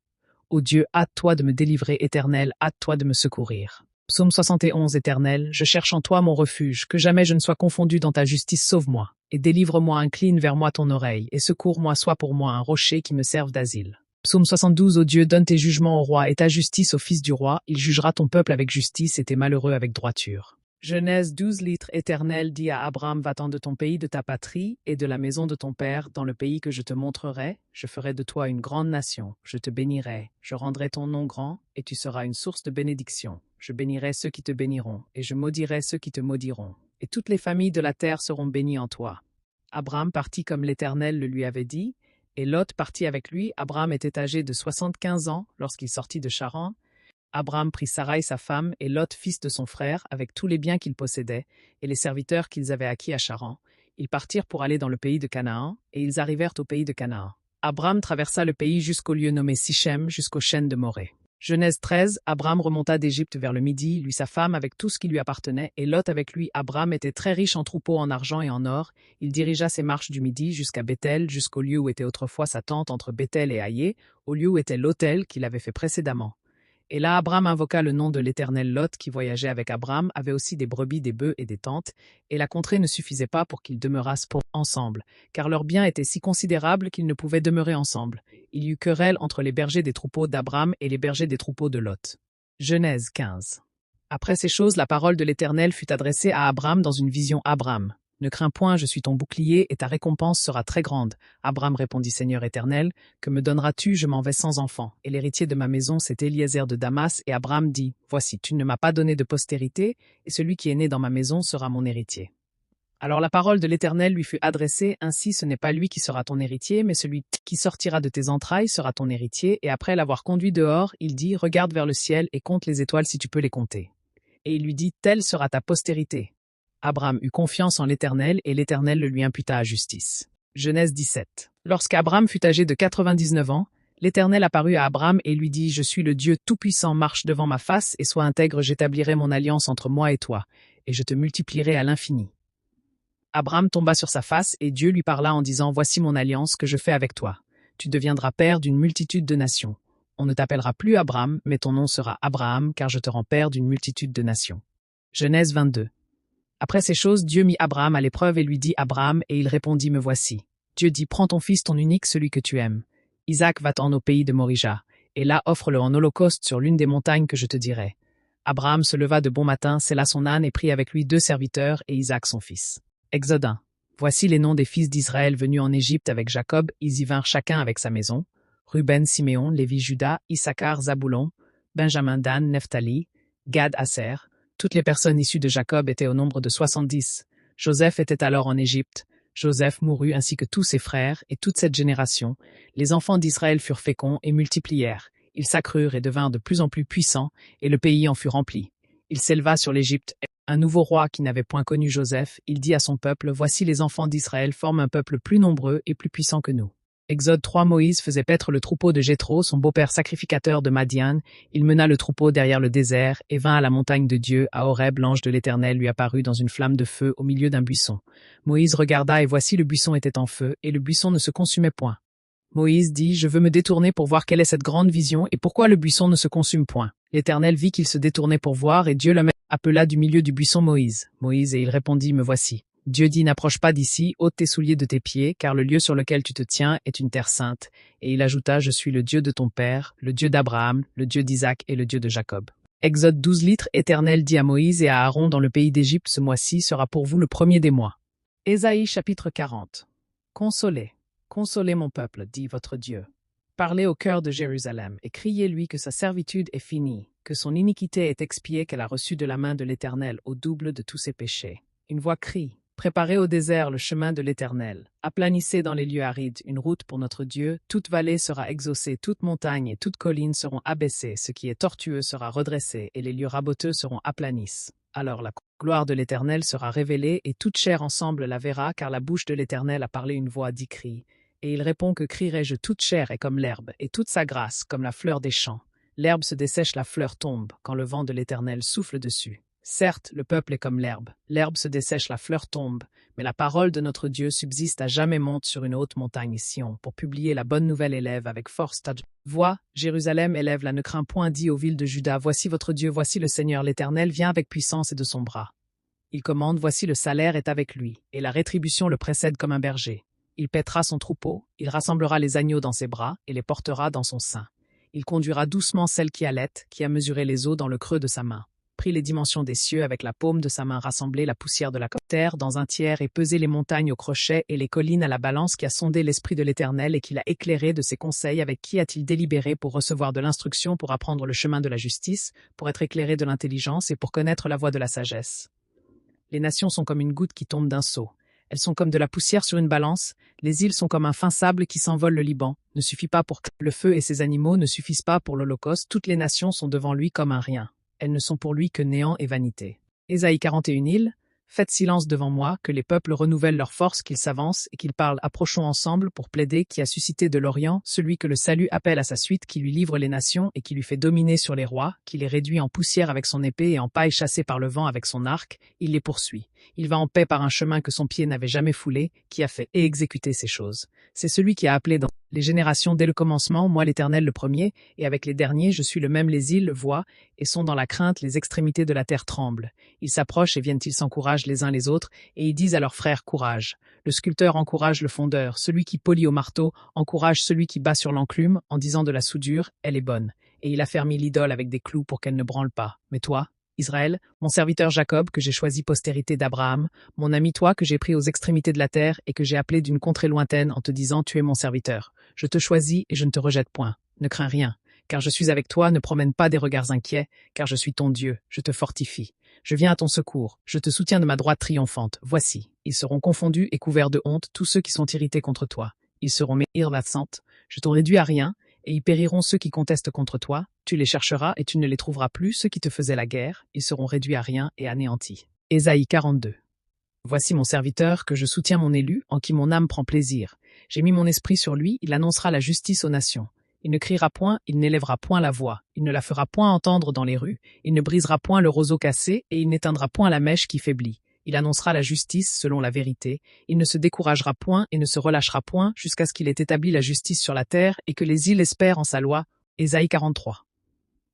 Ô Dieu, hâte-toi de me délivrer, Éternel, hâte-toi de me secourir. Psaume 71. Éternel, je cherche en toi mon refuge, que jamais je ne sois confondu dans ta justice, sauve-moi, et délivre-moi, incline vers moi ton oreille, et secours-moi, sois pour moi un rocher qui me serve d'asile. Psaume 72. Ô Dieu, donne tes jugements au roi et ta justice au fils du roi, il jugera ton peuple avec justice et tes malheureux avec droiture. Genèse 12 litres Éternel dit à Abram, va-t'en de ton pays, de ta patrie et de la maison de ton père, dans le pays que je te montrerai. Je ferai de toi une grande nation. Je te bénirai. Je rendrai ton nom grand, et tu seras une source de bénédiction. Je bénirai ceux qui te béniront, et je maudirai ceux qui te maudiront. Et toutes les familles de la terre seront bénies en toi. Abram partit comme l'Éternel le lui avait dit, et Lot partit avec lui. Abram était âgé de 75 ans lorsqu'il sortit de Charan. Abram prit Sarai sa femme et Lot fils de son frère avec tous les biens qu'ils possédaient et les serviteurs qu'ils avaient acquis à Charan. Ils partirent pour aller dans le pays de Canaan, et ils arrivèrent au pays de Canaan. Abram traversa le pays jusqu'au lieu nommé Sichem, jusqu'aux chênes de Morée. Genèse 13, Abram remonta d'Égypte vers le midi, lui sa femme avec tout ce qui lui appartenait, et Lot avec lui. Abram était très riche en troupeaux, en argent et en or. Il dirigea ses marches du midi jusqu'à Béthel, jusqu'au lieu où était autrefois sa tente entre Béthel et Aïé, au lieu où était l'autel qu'il avait fait précédemment. Et là Abram invoqua le nom de l'Éternel. Lot, qui voyageait avec Abram, avait aussi des brebis, des bœufs et des tentes, et la contrée ne suffisait pas pour qu'ils demeurassent ensemble, car leurs biens étaient si considérables qu'ils ne pouvaient demeurer ensemble. Il y eut querelle entre les bergers des troupeaux d'Abram et les bergers des troupeaux de Lot. Genèse 15. Après ces choses, la parole de l'Éternel fut adressée à Abram dans une vision. Abram, ne crains point, je suis ton bouclier, et ta récompense sera très grande. Abram répondit, Seigneur Éternel, que me donneras-tu? Je m'en vais sans enfant, et l'héritier de ma maison, c'est Eliezer de Damas. Et Abram dit, voici, tu ne m'as pas donné de postérité, et celui qui est né dans ma maison sera mon héritier. Alors la parole de l'Éternel lui fut adressée, ainsi ce n'est pas lui qui sera ton héritier, mais celui qui sortira de tes entrailles sera ton héritier. Et après l'avoir conduit dehors, il dit, regarde vers le ciel et compte les étoiles si tu peux les compter. Et il lui dit, telle sera ta postérité. Abram eut confiance en l'Éternel, et l'Éternel le lui imputa à justice. Genèse 17. Lorsqu'Abram fut âgé de 99 ans, l'Éternel apparut à Abram et lui dit, je suis le Dieu Tout-Puissant, marche devant ma face et sois intègre, j'établirai mon alliance entre moi et toi, et je te multiplierai à l'infini. Abram tomba sur sa face, et Dieu lui parla en disant, voici mon alliance que je fais avec toi. Tu deviendras père d'une multitude de nations. On ne t'appellera plus Abram, mais ton nom sera Abraham, car je te rends père d'une multitude de nations. Genèse 22. Après ces choses, Dieu mit Abraham à l'épreuve et lui dit, Abraham, et il répondit, me voici. Dieu dit, prends ton fils, ton unique, celui que tu aimes. Isaac, va-t'en au pays de Morija, et là offre-le en holocauste sur l'une des montagnes que je te dirai. Abraham se leva de bon matin, sella son âne et prit avec lui 2 serviteurs et Isaac son fils. Exode 1. Voici les noms des fils d'Israël venus en Égypte avec Jacob, ils y vinrent chacun avec sa maison. Ruben, Siméon, Lévi, Juda, Issachar, Zaboulon, Benjamin, Dan, Nephtali, Gad, Aser. Toutes les personnes issues de Jacob étaient au nombre de 70. Joseph était alors en Égypte. Joseph mourut ainsi que tous ses frères et toute cette génération. Les enfants d'Israël furent féconds et multiplièrent. Ils s'accrurent et devinrent de plus en plus puissants, et le pays en fut rempli. Il s'éleva sur l'Égypte. Un nouveau roi qui n'avait point connu Joseph, il dit à son peuple, voici les enfants d'Israël forment un peuple plus nombreux et plus puissant que nous. Exode 3. Moïse faisait paître le troupeau de Jéthro, son beau-père sacrificateur de Madian. Il mena le troupeau derrière le désert et vint à la montagne de Dieu. À Horeb, l'ange de l'Éternel lui apparut dans une flamme de feu au milieu d'un buisson. Moïse regarda et voici le buisson était en feu et le buisson ne se consumait point. Moïse dit, je veux me détourner pour voir quelle est cette grande vision et pourquoi le buisson ne se consume point. L'Éternel vit qu'il se détournait pour voir et Dieu le appela du milieu du buisson Moïse. Moïse et il répondit, me voici. Dieu dit, n'approche pas d'ici, ôte tes souliers de tes pieds, car le lieu sur lequel tu te tiens est une terre sainte. Et il ajouta, je suis le Dieu de ton père, le Dieu d'Abraham, le Dieu d'Isaac et le Dieu de Jacob. Exode 12 litres, Éternel dit à Moïse et à Aaron dans le pays d'Égypte, ce mois-ci sera pour vous le premier des mois. Ésaïe chapitre 40. Consolez, consolez mon peuple, dit votre Dieu. Parlez au cœur de Jérusalem et criez-lui que sa servitude est finie, que son iniquité est expiée, qu'elle a reçu de la main de l'Éternel au double de tous ses péchés. Une voix crie. Préparez au désert le chemin de l'Éternel. Aplanissez dans les lieux arides une route pour notre Dieu. Toute vallée sera exaucée, toute montagne et toute colline seront abaissées. Ce qui est tortueux sera redressé et les lieux raboteux seront aplanis. Alors la gloire de l'Éternel sera révélée et toute chair ensemble la verra, car la bouche de l'Éternel a parlé une voix dit crie. Et il répond que crierai-je, toute chair est comme l'herbe et toute sa grâce comme la fleur des champs. L'herbe se dessèche, la fleur tombe quand le vent de l'Éternel souffle dessus. Certes, le peuple est comme l'herbe se dessèche, la fleur tombe, mais la parole de notre Dieu subsiste à jamais. Monte sur une haute montagne Sion, pour publier la bonne nouvelle, élève avec force ta voix, Jérusalem élève la, ne crains point, dit aux villes de Juda, voici votre Dieu, voici le Seigneur l'Éternel vient avec puissance et de son bras. Il commande, voici le salaire est avec lui, et la rétribution le précède comme un berger. Il paîtra son troupeau, il rassemblera les agneaux dans ses bras, et les portera dans son sein. Il conduira doucement celle qui allait, qui a mesuré les eaux dans le creux de sa main. prit les dimensions des cieux avec la paume de sa main, rassemblé la poussière de la terre dans un tiers et pesé les montagnes au crochet et les collines à la balance, qui a sondé l'esprit de l'Éternel et qui l'a éclairé de ses conseils. Avec qui a-t-il délibéré pour recevoir de l'instruction, pour apprendre le chemin de la justice, pour être éclairé de l'intelligence et pour connaître la voie de la sagesse? Les nations sont comme une goutte qui tombe d'un seau. Elles sont comme de la poussière sur une balance. Les îles sont comme un fin sable qui s'envole. Le Liban ne suffit pas pour le feu et ses animaux ne suffisent pas pour l'Holocauste. Toutes les nations sont devant lui comme un rien. Elles ne sont pour lui que néant et vanité. Ésaïe 41 îles. Faites silence devant moi, que les peuples renouvellent leur force, qu'ils s'avancent et qu'ils parlent. Approchons ensemble pour plaider, qui a suscité de l'Orient, celui que le salut appelle à sa suite, qui lui livre les nations et qui lui fait dominer sur les rois, qui les réduit en poussière avec son épée et en paille chassée par le vent avec son arc. Il les poursuit. Il va en paix par un chemin que son pied n'avait jamais foulé, qui a fait et exécuté ces choses. C'est celui qui a appelé dans les générations dès le commencement, moi l'Éternel le premier, et avec les derniers je suis le même. Les îles le voient et sont dans la crainte, les extrémités de la terre tremblent. Ils s'approchent et viennent-ils s'encouragent les uns les autres, et ils disent à leurs frères, courage. Le sculpteur encourage le fondeur, celui qui polit au marteau encourage celui qui bat sur l'enclume, en disant de la soudure, elle est bonne. Et il affermit l'idole avec des clous pour qu'elle ne branle pas. Mais toi, Israël, mon serviteur Jacob, que j'ai choisi postérité d'Abraham, mon ami toi que j'ai pris aux extrémités de la terre et que j'ai appelé d'une contrée lointaine en te disant tu es mon serviteur. Je te choisis et je ne te rejette point. Ne crains rien, car je suis avec toi, ne promène pas des regards inquiets, car je suis ton Dieu, je te fortifie. Je viens à ton secours, je te soutiens de ma droite triomphante. Voici, ils seront confondus et couverts de honte, tous ceux qui sont irrités contre toi. Ils seront mes irvasantes, je t'en réduis à rien, et y périront ceux qui contestent contre toi. Tu les chercheras et tu ne les trouveras plus, ceux qui te faisaient la guerre, ils seront réduits à rien et anéantis. Ésaïe 42. Voici mon serviteur, que je soutiens mon élu, en qui mon âme prend plaisir. J'ai mis mon esprit sur lui, il annoncera la justice aux nations. Il ne criera point, il n'élèvera point la voix, il ne la fera point entendre dans les rues, il ne brisera point le roseau cassé, et il n'éteindra point la mèche qui faiblit. Il annoncera la justice selon la vérité, il ne se découragera point et ne se relâchera point jusqu'à ce qu'il ait établi la justice sur la terre et que les îles espèrent en sa loi. Ésaïe 43.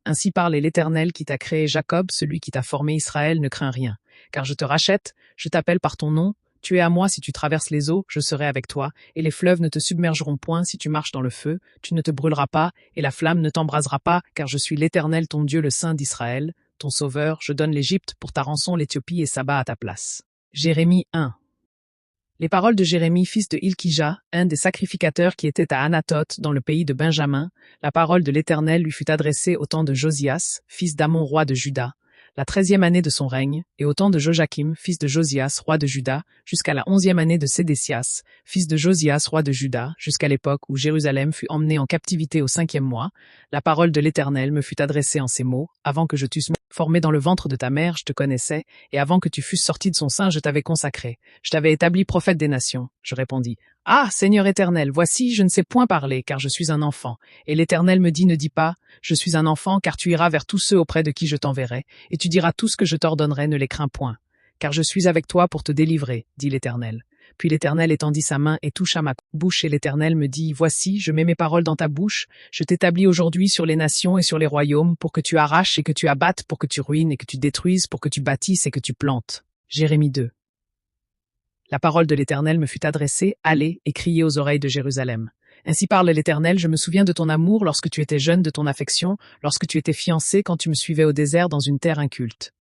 Ainsi parle l'Éternel qui t'a créé Jacob, celui qui t'a formé Israël, ne crains rien. Car je te rachète, je t'appelle par ton nom, tu es à moi si tu traverses les eaux, je serai avec toi, et les fleuves ne te submergeront point si tu marches dans le feu, tu ne te brûleras pas, et la flamme ne t'embrasera pas, car je suis l'Éternel ton Dieu, le Saint d'Israël, ton Sauveur, je donne l'Égypte pour ta rançon, l'Éthiopie et Saba à ta place. Jérémie 1. Les paroles de Jérémie, fils de Hilkija, un des sacrificateurs qui était à Anathoth, dans le pays de Benjamin, la parole de l'Éternel lui fut adressée au temps de Josias, fils d'Amon, roi de Juda, la 13e année de son règne, et au temps de Joachim, fils de Josias, roi de Juda, jusqu'à la 11e année de Sédécias, fils de Josias, roi de Juda, jusqu'à l'époque où Jérusalem fut emmenée en captivité au 5e mois, la parole de l'Éternel me fut adressée en ces mots, avant que je t'eusse formé dans le ventre de ta mère, je te connaissais, et avant que tu fusses sorti de son sein, je t'avais consacré. Je t'avais établi prophète des nations. Je répondis, ah, Seigneur éternel, voici, je ne sais point parler, car je suis un enfant. Et l'Éternel me dit, ne dis pas, je suis un enfant, car tu iras vers tous ceux auprès de qui je t'enverrai, et tu diras tout ce que je t'ordonnerai, ne les crains point. Car je suis avec toi pour te délivrer, dit l'Éternel. Puis l'Éternel étendit sa main et toucha ma bouche, et l'Éternel me dit, voici, je mets mes paroles dans ta bouche, je t'établis aujourd'hui sur les nations et sur les royaumes, pour que tu arraches et que tu abattes, pour que tu ruines et que tu détruises, pour que tu bâtisses et que tu plantes. Jérémie 2. La parole de l'Éternel me fut adressée, allez et criez aux oreilles de Jérusalem. Ainsi parle l'Éternel, je me souviens de ton amour lorsque tu étais jeune, de ton affection, lorsque tu étais fiancé, quand tu me suivais au désert dans une terre inculte.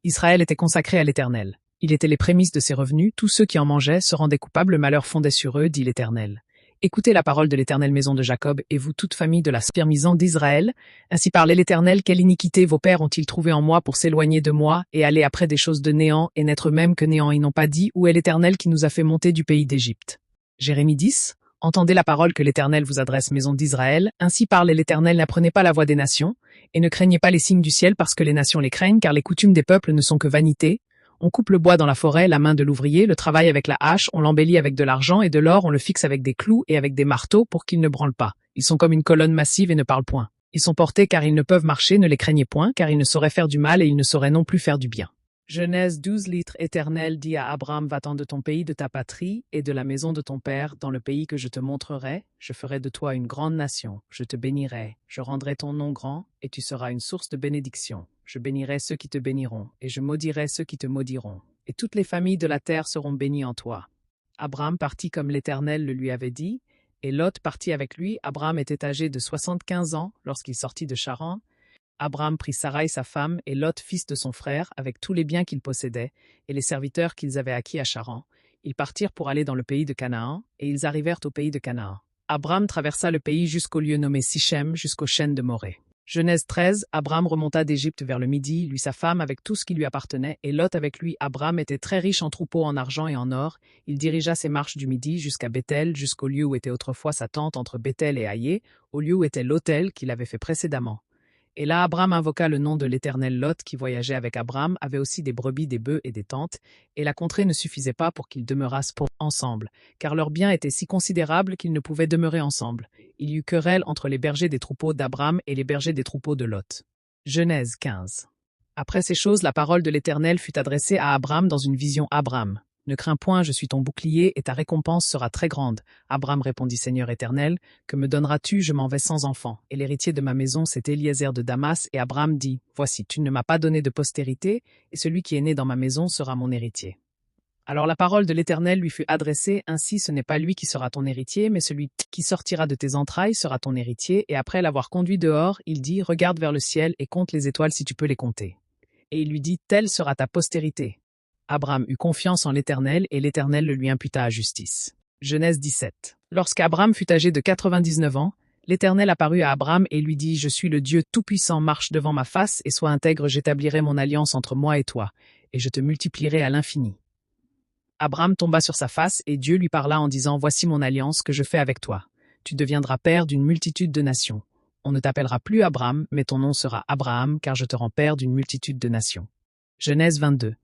Israël était consacré à l'Éternel. Il était les prémices de ses revenus, tous ceux qui en mangeaient se rendaient coupables, le malheur fondait sur eux, dit l'Éternel. Écoutez la parole de l'Éternel, maison de Jacob, et vous toute famille de la spermisant d'Israël. Ainsi parlait l'Éternel, quelle iniquité vos pères ont-ils trouvé en moi pour s'éloigner de moi, et aller après des choses de néant, et n'être même que néant. Ils n'ont pas dit, où est l'Éternel qui nous a fait monter du pays d'Égypte. Jérémie 10. Entendez la parole que l'Éternel vous adresse, maison d'Israël. Ainsi parle l'Éternel, n'apprenez pas la voix des nations, et ne craignez pas les signes du ciel parce que les nations les craignent, car les coutumes des peuples ne sont que vanité. On coupe le bois dans la forêt, la main de l'ouvrier, le travail avec la hache, on l'embellit avec de l'argent et de l'or, on le fixe avec des clous et avec des marteaux pour qu'ils ne branlent pas. Ils sont comme une colonne massive et ne parlent point. Ils sont portés car ils ne peuvent marcher, ne les craignez point, car ils ne sauraient faire du mal et ils ne sauraient non plus faire du bien. Genèse 12 litres Éternel dit à Abraham, va-t'en de ton pays, de ta patrie et de la maison de ton père, dans le pays que je te montrerai. Je ferai de toi une grande nation, je te bénirai, je rendrai ton nom grand, et tu seras une source de bénédiction. Je bénirai ceux qui te béniront, et je maudirai ceux qui te maudiront, et toutes les familles de la terre seront bénies en toi. Abraham partit comme l'Éternel le lui avait dit, et Lot partit avec lui. Abraham était âgé de 75 ans lorsqu'il sortit de Charan. Abram prit Sarai sa femme et Lot fils de son frère avec tous les biens qu'ils possédaient et les serviteurs qu'ils avaient acquis à Charan. Ils partirent pour aller dans le pays de Canaan, et ils arrivèrent au pays de Canaan. Abram traversa le pays jusqu'au lieu nommé Sichem, jusqu'aux chênes de Morée. Genèse 13, Abram remonta d'Égypte vers le midi, lui sa femme avec tout ce qui lui appartenait, et Lot avec lui. Abram était très riche en troupeaux, en argent et en or. Il dirigea ses marches du midi jusqu'à Béthel, jusqu'au lieu où était autrefois sa tente entre Béthel et Haïé, au lieu où était l'autel qu'il avait fait précédemment. Et là Abram invoqua le nom de l'Éternel. Lot, qui voyageait avec Abram, avait aussi des brebis, des bœufs et des tentes, et la contrée ne suffisait pas pour qu'ils demeurassent ensemble, car leurs biens étaient si considérables qu'ils ne pouvaient demeurer ensemble. Il y eut querelle entre les bergers des troupeaux d'Abram et les bergers des troupeaux de Lot. Genèse 15. Après ces choses, la parole de l'Éternel fut adressée à Abram dans une vision. Abram, ne crains point, je suis ton bouclier, et ta récompense sera très grande. Abram répondit, Seigneur Éternel, que me donneras-tu? Je m'en vais sans enfant. Et l'héritier de ma maison, c'est Eliezer de Damas. Et Abram dit, voici, tu ne m'as pas donné de postérité, et celui qui est né dans ma maison sera mon héritier. Alors la parole de l'Éternel lui fut adressée, ainsi ce n'est pas lui qui sera ton héritier, mais celui qui sortira de tes entrailles sera ton héritier. Et après l'avoir conduit dehors, il dit, regarde vers le ciel et compte les étoiles si tu peux les compter. Et il lui dit, telle sera ta postérité. Abram eut confiance en l'Éternel, et l'Éternel le lui imputa à justice. Genèse 17. Lorsqu'Abram fut âgé de 99 ans, l'Éternel apparut à Abram et lui dit, je suis le Dieu Tout-Puissant, marche devant ma face et sois intègre, j'établirai mon alliance entre moi et toi, et je te multiplierai à l'infini. Abram tomba sur sa face, et Dieu lui parla en disant, voici mon alliance que je fais avec toi. Tu deviendras père d'une multitude de nations. On ne t'appellera plus Abram, mais ton nom sera Abraham, car je te rends père d'une multitude de nations. Genèse 22.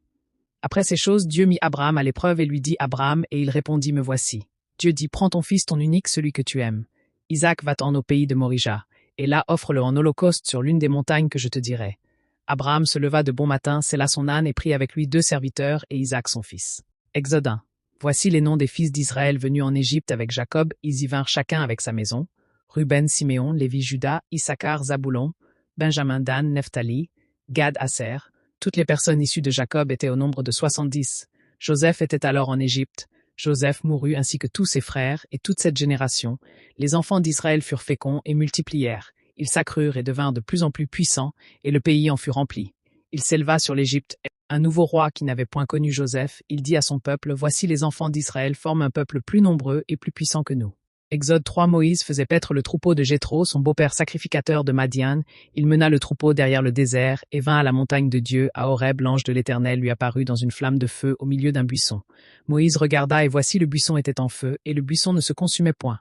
Après ces choses, Dieu mit Abraham à l'épreuve et lui dit, Abraham, et il répondit, me voici. Dieu dit, prends ton fils, ton unique, celui que tu aimes. Isaac, va-t'en au pays de Morija, et là offre-le en holocauste sur l'une des montagnes que je te dirai. Abraham se leva de bon matin, sella son âne et prit avec lui 2 serviteurs et Isaac son fils. Exode 1. Voici les noms des fils d'Israël venus en Égypte avec Jacob, ils y vinrent chacun avec sa maison. Ruben, Siméon, Lévi, Juda, Issachar, Zaboulon, Benjamin, Dan, Nephtali, Gad, Aser. Toutes les personnes issues de Jacob étaient au nombre de 70. Joseph était alors en Égypte. Joseph mourut ainsi que tous ses frères et toute cette génération. Les enfants d'Israël furent féconds et multiplièrent. Ils s'accrurent et devinrent de plus en plus puissants, et le pays en fut rempli. Il s'éleva sur l'Égypte un nouveau roi qui n'avait point connu Joseph. Il dit à son peuple, voici les enfants d'Israël forment un peuple plus nombreux et plus puissant que nous. Exode 3. Moïse faisait paître le troupeau de Jéthro, son beau-père sacrificateur de Madian. Il mena le troupeau derrière le désert et vint à la montagne de Dieu. À Horeb, l'ange de l'Éternel lui apparut dans une flamme de feu au milieu d'un buisson. Moïse regarda et voici le buisson était en feu et le buisson ne se consumait point.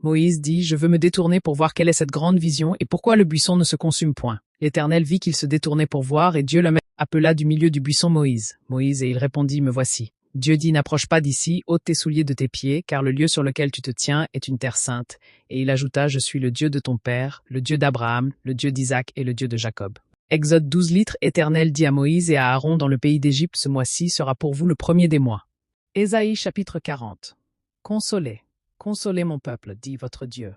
Moïse dit, je veux me détourner pour voir quelle est cette grande vision et pourquoi le buisson ne se consume point. L'Éternel vit qu'il se détournait pour voir et Dieu le appela du milieu du buisson Moïse. Moïse et il répondit, me voici. Dieu dit, n'approche pas d'ici, ôte tes souliers de tes pieds, car le lieu sur lequel tu te tiens est une terre sainte. Et il ajouta, je suis le Dieu de ton père, le Dieu d'Abraham, le Dieu d'Isaac et le Dieu de Jacob. Exode 12. L'Éternel dit à Moïse et à Aaron dans le pays d'Égypte, ce mois-ci sera pour vous le premier des mois. Ésaïe chapitre 40. Consolez, consolez mon peuple, dit votre Dieu.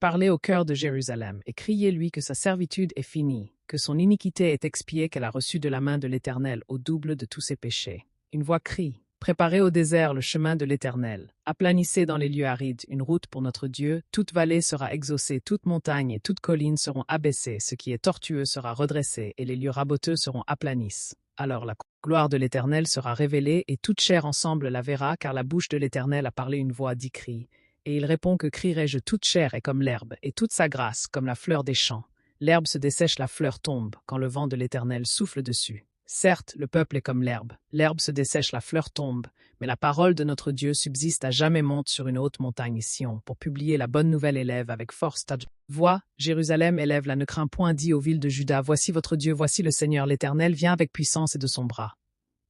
Parlez au cœur de Jérusalem et criez-lui que sa servitude est finie, que son iniquité est expiée, qu'elle a reçu de la main de l'Éternel au double de tous ses péchés. Une voix crie. Préparez au désert le chemin de l'Éternel. Aplanissez dans les lieux arides une route pour notre Dieu. Toute vallée sera exaucée, toute montagne et toute colline seront abaissées. Ce qui est tortueux sera redressé et les lieux raboteux seront aplanis. Alors la gloire de l'Éternel sera révélée et toute chair ensemble la verra, car la bouche de l'Éternel a parlé une voix dit crie. Et il répond que crierai-je, toute chair est comme l'herbe et toute sa grâce comme la fleur des champs. L'herbe se dessèche, la fleur tombe quand le vent de l'Éternel souffle dessus. Certes, le peuple est comme l'herbe se dessèche, la fleur tombe, mais la parole de notre Dieu subsiste à jamais. Monte sur une haute montagne Sion, pour publier la bonne nouvelle, élève avec force ta voix. Jérusalem, élève-la, ne crains point, dis aux villes de Juda, voici votre Dieu, voici le Seigneur l'Éternel vient avec puissance et de son bras.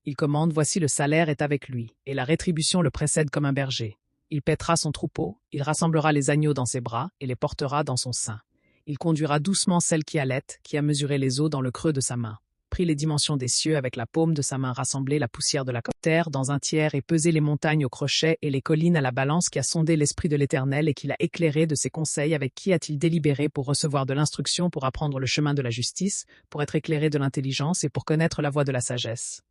Il commande, voici le salaire est avec lui, et la rétribution le précède comme un berger. Il paîtra son troupeau, il rassemblera les agneaux dans ses bras, et les portera dans son sein. Il conduira doucement celle qui allait, qui a mesuré les eaux dans le creux de sa main. Pris les dimensions des cieux avec la paume de sa main, rassemblé la poussière de la terre dans un tiers et pesé les montagnes au crochet et les collines à la balance, qui a sondé l'esprit de l'Éternel et qui l'a éclairé de ses conseils. Avec qui a-t-il délibéré pour recevoir de l'instruction, pour apprendre le chemin de la justice, pour être éclairé de l'intelligence et pour connaître la voie de la sagesse?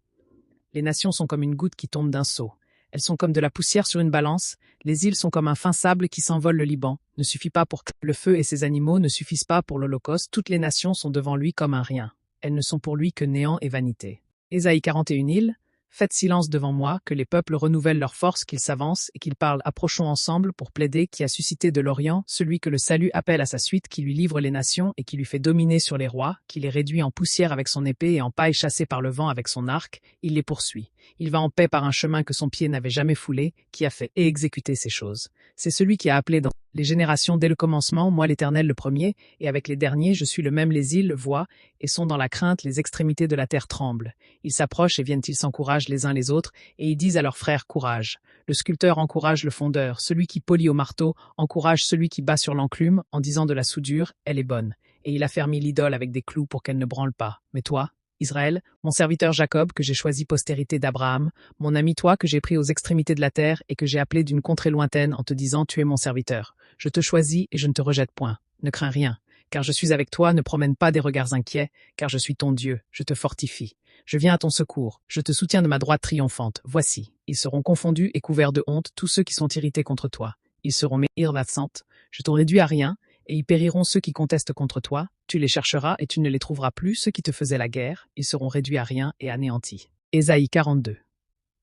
Les nations sont comme une goutte qui tombe d'un seau. Elles sont comme de la poussière sur une balance, les îles sont comme un fin sable qui s'envole le Liban, ne suffit pas pour le feu et ses animaux ne suffisent pas pour l'Holocauste, toutes les nations sont devant lui comme un rien. Elles ne sont pour lui que néant et vanité. Ésaïe 41 îles, faites silence devant moi, que les peuples renouvellent leur force, qu'ils s'avancent et qu'ils parlent, approchons ensemble pour plaider qui a suscité de l'Orient, celui que le salut appelle à sa suite, qui lui livre les nations et qui lui fait dominer sur les rois, qui les réduit en poussière avec son épée et en paille chassée par le vent avec son arc, il les poursuit. Il va en paix par un chemin que son pied n'avait jamais foulé, qui a fait et exécuté ces choses. C'est celui qui a appelé dans les générations dès le commencement, moi l'Éternel le premier, et avec les derniers je suis le même, les îles voient, et sont dans la crainte, les extrémités de la terre tremblent. Ils s'approchent et viennent-ils s'encouragent les uns les autres, et ils disent à leurs frères courage. Le sculpteur encourage le fondeur, celui qui polit au marteau encourage celui qui bat sur l'enclume, en disant de la soudure, elle est bonne. Et il a fermé l'idole avec des clous pour qu'elle ne branle pas. Mais toi, Israël, mon serviteur Jacob, que j'ai choisi postérité d'Abraham, mon ami toi que j'ai pris aux extrémités de la terre et que j'ai appelé d'une contrée lointaine en te disant tu es mon serviteur. Je te choisis et je ne te rejette point. Ne crains rien, car je suis avec toi, ne promène pas des regards inquiets, car je suis ton Dieu, je te fortifie. Je viens à ton secours, je te soutiens de ma droite triomphante. Voici, ils seront confondus et couverts de honte tous ceux qui sont irrités contre toi. Ils seront mes irvatsantes, je t'en réduis à rien, et y périront ceux qui contestent contre toi, tu les chercheras et tu ne les trouveras plus, ceux qui te faisaient la guerre, ils seront réduits à rien et anéantis. Ésaïe 42.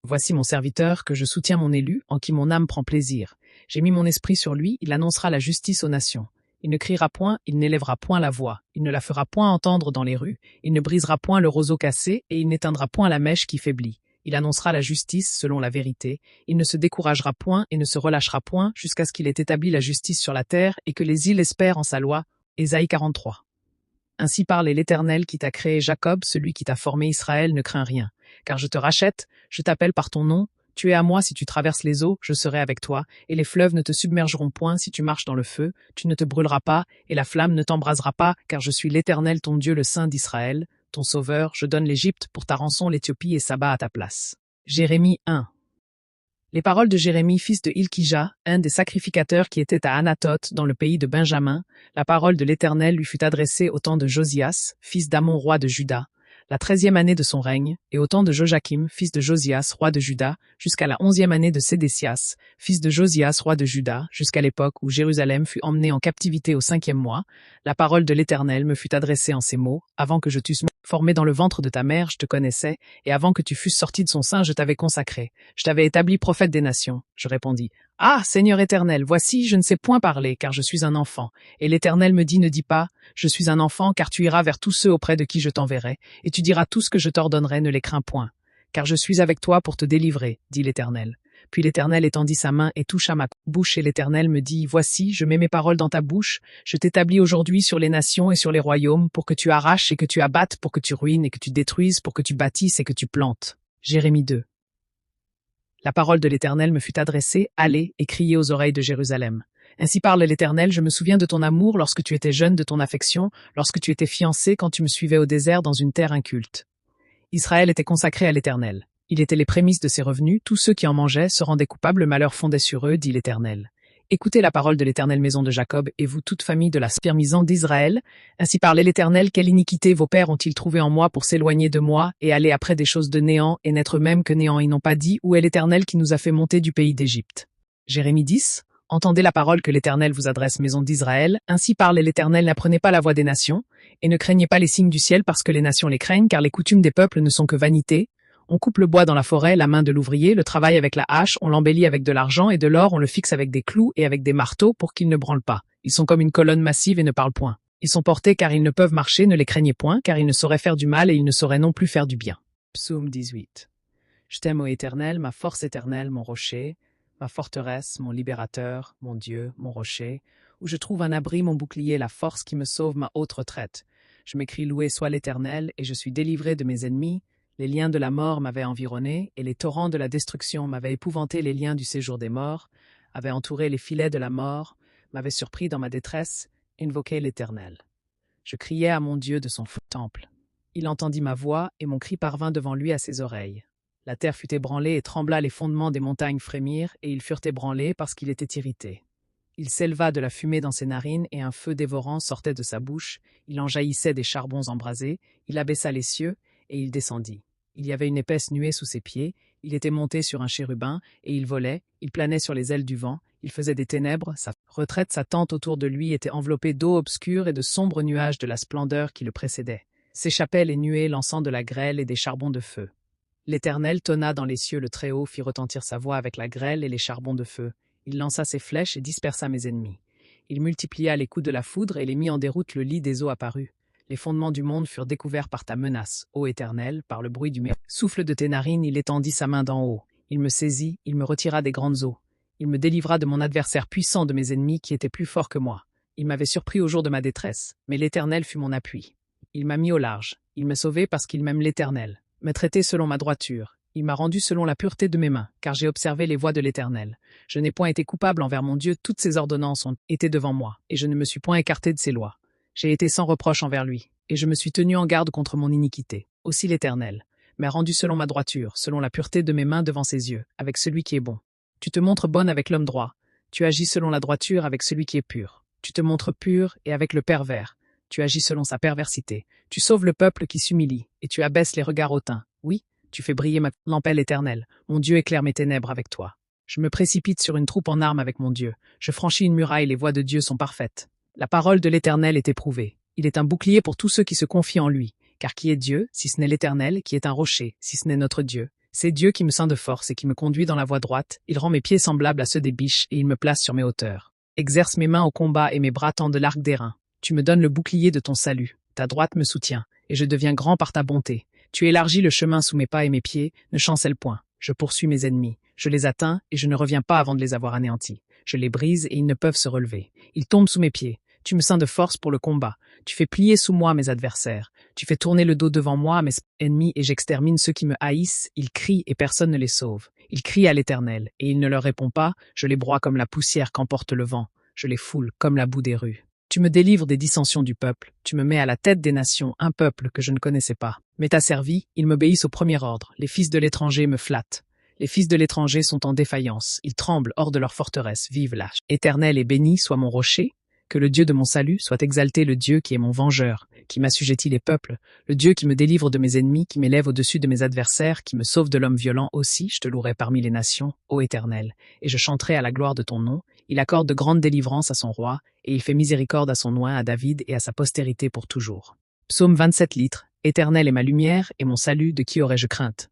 Voici mon serviteur, que je soutiens mon élu, en qui mon âme prend plaisir. J'ai mis mon esprit sur lui, il annoncera la justice aux nations. Il ne criera point, il n'élèvera point la voix, il ne la fera point entendre dans les rues, il ne brisera point le roseau cassé, et il n'éteindra point la mèche qui faiblit. Il annoncera la justice selon la vérité, il ne se découragera point et ne se relâchera point jusqu'à ce qu'il ait établi la justice sur la terre et que les îles espèrent en sa loi. Ésaïe 43. Ainsi parle l'Éternel qui t'a créé Jacob, celui qui t'a formé Israël, ne crains rien. Car je te rachète, je t'appelle par ton nom, tu es à moi si tu traverses les eaux, je serai avec toi, et les fleuves ne te submergeront point si tu marches dans le feu, tu ne te brûleras pas, et la flamme ne t'embrasera pas, car je suis l'Éternel ton Dieu, le Saint d'Israël, ton Sauveur, je donne l'Égypte pour ta rançon, l'Éthiopie et Saba à ta place. Jérémie 1. Les paroles de Jérémie, fils de Hilkija, un des sacrificateurs qui était à Anathoth, dans le pays de Benjamin, la parole de l'Éternel lui fut adressée au temps de Josias, fils d'Amon, roi de Juda, la 13e année de son règne, et au temps de Joachim, fils de Josias, roi de Juda, jusqu'à la 11e année de Sédécias, fils de Josias, roi de Juda, jusqu'à l'époque où Jérusalem fut emmenée en captivité au 5e mois, la parole de l'Éternel me fut adressée en ces mots, avant que je t'eusse formé dans le ventre de ta mère, je te connaissais, et avant que tu fusses sorti de son sein, je t'avais consacré. Je t'avais établi prophète des nations. Je répondis, ah, Seigneur éternel, voici, je ne sais point parler, car je suis un enfant. Et l'Éternel me dit, ne dis pas, je suis un enfant, car tu iras vers tous ceux auprès de qui je t'enverrai, et tu diras tout ce que je t'ordonnerai, ne les crains point. Car je suis avec toi pour te délivrer, dit l'Éternel. Puis l'Éternel étendit sa main et toucha ma bouche, et l'Éternel me dit, voici, je mets mes paroles dans ta bouche, je t'établis aujourd'hui sur les nations et sur les royaumes, pour que tu arraches et que tu abattes, pour que tu ruines et que tu détruises, pour que tu bâtisses et que tu plantes. Jérémie 2. La parole de l'Éternel me fut adressée, allez, et criez aux oreilles de Jérusalem. Ainsi parle l'Éternel, je me souviens de ton amour lorsque tu étais jeune, de ton affection, lorsque tu étais fiancé, quand tu me suivais au désert dans une terre inculte. Israël était consacré à l'Éternel. Il était les prémices de ses revenus, tous ceux qui en mangeaient se rendaient coupables, le malheur fondait sur eux, dit l'Éternel. Écoutez la parole de l'Éternel, maison de Jacob, et vous toute famille de la spermisant d'Israël. Ainsi parlait l'Éternel, quelle iniquité vos pères ont-ils trouvé en moi pour s'éloigner de moi, et aller après des choses de néant, et n'être même que néant, ils n'ont pas dit, où est l'Éternel qui nous a fait monter du pays d'Égypte. Jérémie 10. Entendez la parole que l'Éternel vous adresse, maison d'Israël. Ainsi parle l'Éternel, n'apprenez pas la voix des nations, et ne craignez pas les signes du ciel parce que les nations les craignent, car les coutumes des peuples ne sont que vanité. On coupe le bois dans la forêt, la main de l'ouvrier, le travail avec la hache, on l'embellit avec de l'argent et de l'or, on le fixe avec des clous et avec des marteaux pour qu'ils ne branlent pas. Ils sont comme une colonne massive et ne parlent point. Ils sont portés car ils ne peuvent marcher, ne les craignez point, car ils ne sauraient faire du mal et ils ne sauraient non plus faire du bien. Psaume 18. Je t'aime, ô Éternel, ma force éternelle, mon rocher, ma forteresse, mon libérateur, mon Dieu, mon rocher, où je trouve un abri, mon bouclier, la force qui me sauve, ma haute retraite. Je m'écrie loué soit l'Éternel, et je suis délivré de mes ennemis. Les liens de la mort m'avaient environné, et les torrents de la destruction m'avaient épouvanté, les liens du séjour des morts, avaient entouré les filets de la mort, m'avaient surpris dans ma détresse, invoqué l'Éternel. Je criais à mon Dieu de son temple. Il entendit ma voix, et mon cri parvint devant lui à ses oreilles. La terre fut ébranlée et trembla, les fondements des montagnes frémirent, et ils furent ébranlés parce qu'il était irrité. Il s'éleva de la fumée dans ses narines, et un feu dévorant sortait de sa bouche, il en jaillissait des charbons embrasés, il abaissa les cieux, et il descendit. Il y avait une épaisse nuée sous ses pieds, Il était monté sur un chérubin, et il volait, il planait sur les ailes du vent, il faisait des ténèbres, sa retraite, sa tente autour de lui était enveloppée d'eau obscure et de sombres nuages de la splendeur qui le précédait. S'échappaient les nuées lançant de la grêle et des charbons de feu. L'Éternel tonna dans les cieux, le Très-Haut fit retentir sa voix avec la grêle et les charbons de feu. Il lança ses flèches et dispersa mes ennemis. Il multiplia les coups de la foudre et les mit en déroute, le lit des eaux apparut. Les fondements du monde furent découverts par ta menace, ô Éternel, par le bruit du souffle de tes narines, il étendit sa main d'en haut. Il me saisit, il me retira des grandes eaux. Il me délivra de mon adversaire puissant, de mes ennemis qui étaient plus forts que moi. Il m'avait surpris au jour de ma détresse, mais l'Éternel fut mon appui. Il m'a mis au large, il m'a sauvé parce qu'il m'aime l'Éternel, m'a traité selon ma droiture. Il m'a rendu selon la pureté de mes mains, car j'ai observé les voies de l'Éternel. Je n'ai point été coupable envers mon Dieu, toutes ses ordonnances ont été devant moi, et je ne me suis point écarté de ses lois. J'ai été sans reproche envers lui, et je me suis tenu en garde contre mon iniquité. Aussi l'Éternel m'a rendu selon ma droiture, selon la pureté de mes mains devant ses yeux, avec celui qui est bon. Tu te montres bonne avec l'homme droit, tu agis selon la droiture avec celui qui est pur. Tu te montres pur et avec le pervers, tu agis selon sa perversité. Tu sauves le peuple qui s'humilie, et tu abaisses les regards hautains. Oui, tu fais briller ma lampelle éternelle. Mon Dieu éclaire mes ténèbres avec toi. Je me précipite sur une troupe en armes avec mon Dieu. Je franchis une muraille, les voies de Dieu sont parfaites. La parole de l'Éternel est éprouvée. Il est un bouclier pour tous ceux qui se confient en lui. Car qui est Dieu, si ce n'est l'Éternel, qui est un rocher, si ce n'est notre Dieu? C'est Dieu qui me ceint de force et qui me conduit dans la voie droite. Il rend mes pieds semblables à ceux des biches et il me place sur mes hauteurs. Exerce mes mains au combat et mes bras tendent l'arc d'airain. Tu me donnes le bouclier de ton salut. Ta droite me soutient, et je deviens grand par ta bonté. Tu élargis le chemin sous mes pas et mes pieds ne chancellent point. Je poursuis mes ennemis. Je les atteins et je ne reviens pas avant de les avoir anéantis. Je les brise et ils ne peuvent se relever. Ils tombent sous mes pieds. Tu me ceins de force pour le combat. Tu fais plier sous moi mes adversaires. Tu fais tourner le dos devant moi à mes ennemis et j'extermine ceux qui me haïssent. Ils crient et personne ne les sauve. Ils crient à l'Éternel et il ne leur répond pas. Je les broie comme la poussière qu'emporte le vent. Je les foule comme la boue des rues. Tu me délivres des dissensions du peuple. Tu me mets à la tête des nations, un peuple que je ne connaissais pas. Mais t'asservis, ils m'obéissent au premier ordre. Les fils de l'étranger me flattent. Les fils de l'étranger sont en défaillance. Ils tremblent hors de leur forteresse. Vive l'âge. Éternel et béni soit mon rocher. Que le Dieu de mon salut soit exalté, le Dieu qui est mon vengeur, qui m'assujettit les peuples, le Dieu qui me délivre de mes ennemis, qui m'élève au-dessus de mes adversaires, qui me sauve de l'homme violent aussi, je te louerai parmi les nations, ô Éternel, et je chanterai à la gloire de ton nom. Il accorde de grandes délivrances à son roi, et il fait miséricorde à son oint, à David et à sa postérité pour toujours. Psaume 27 litres. Éternel est ma lumière et mon salut, de qui aurais-je crainte?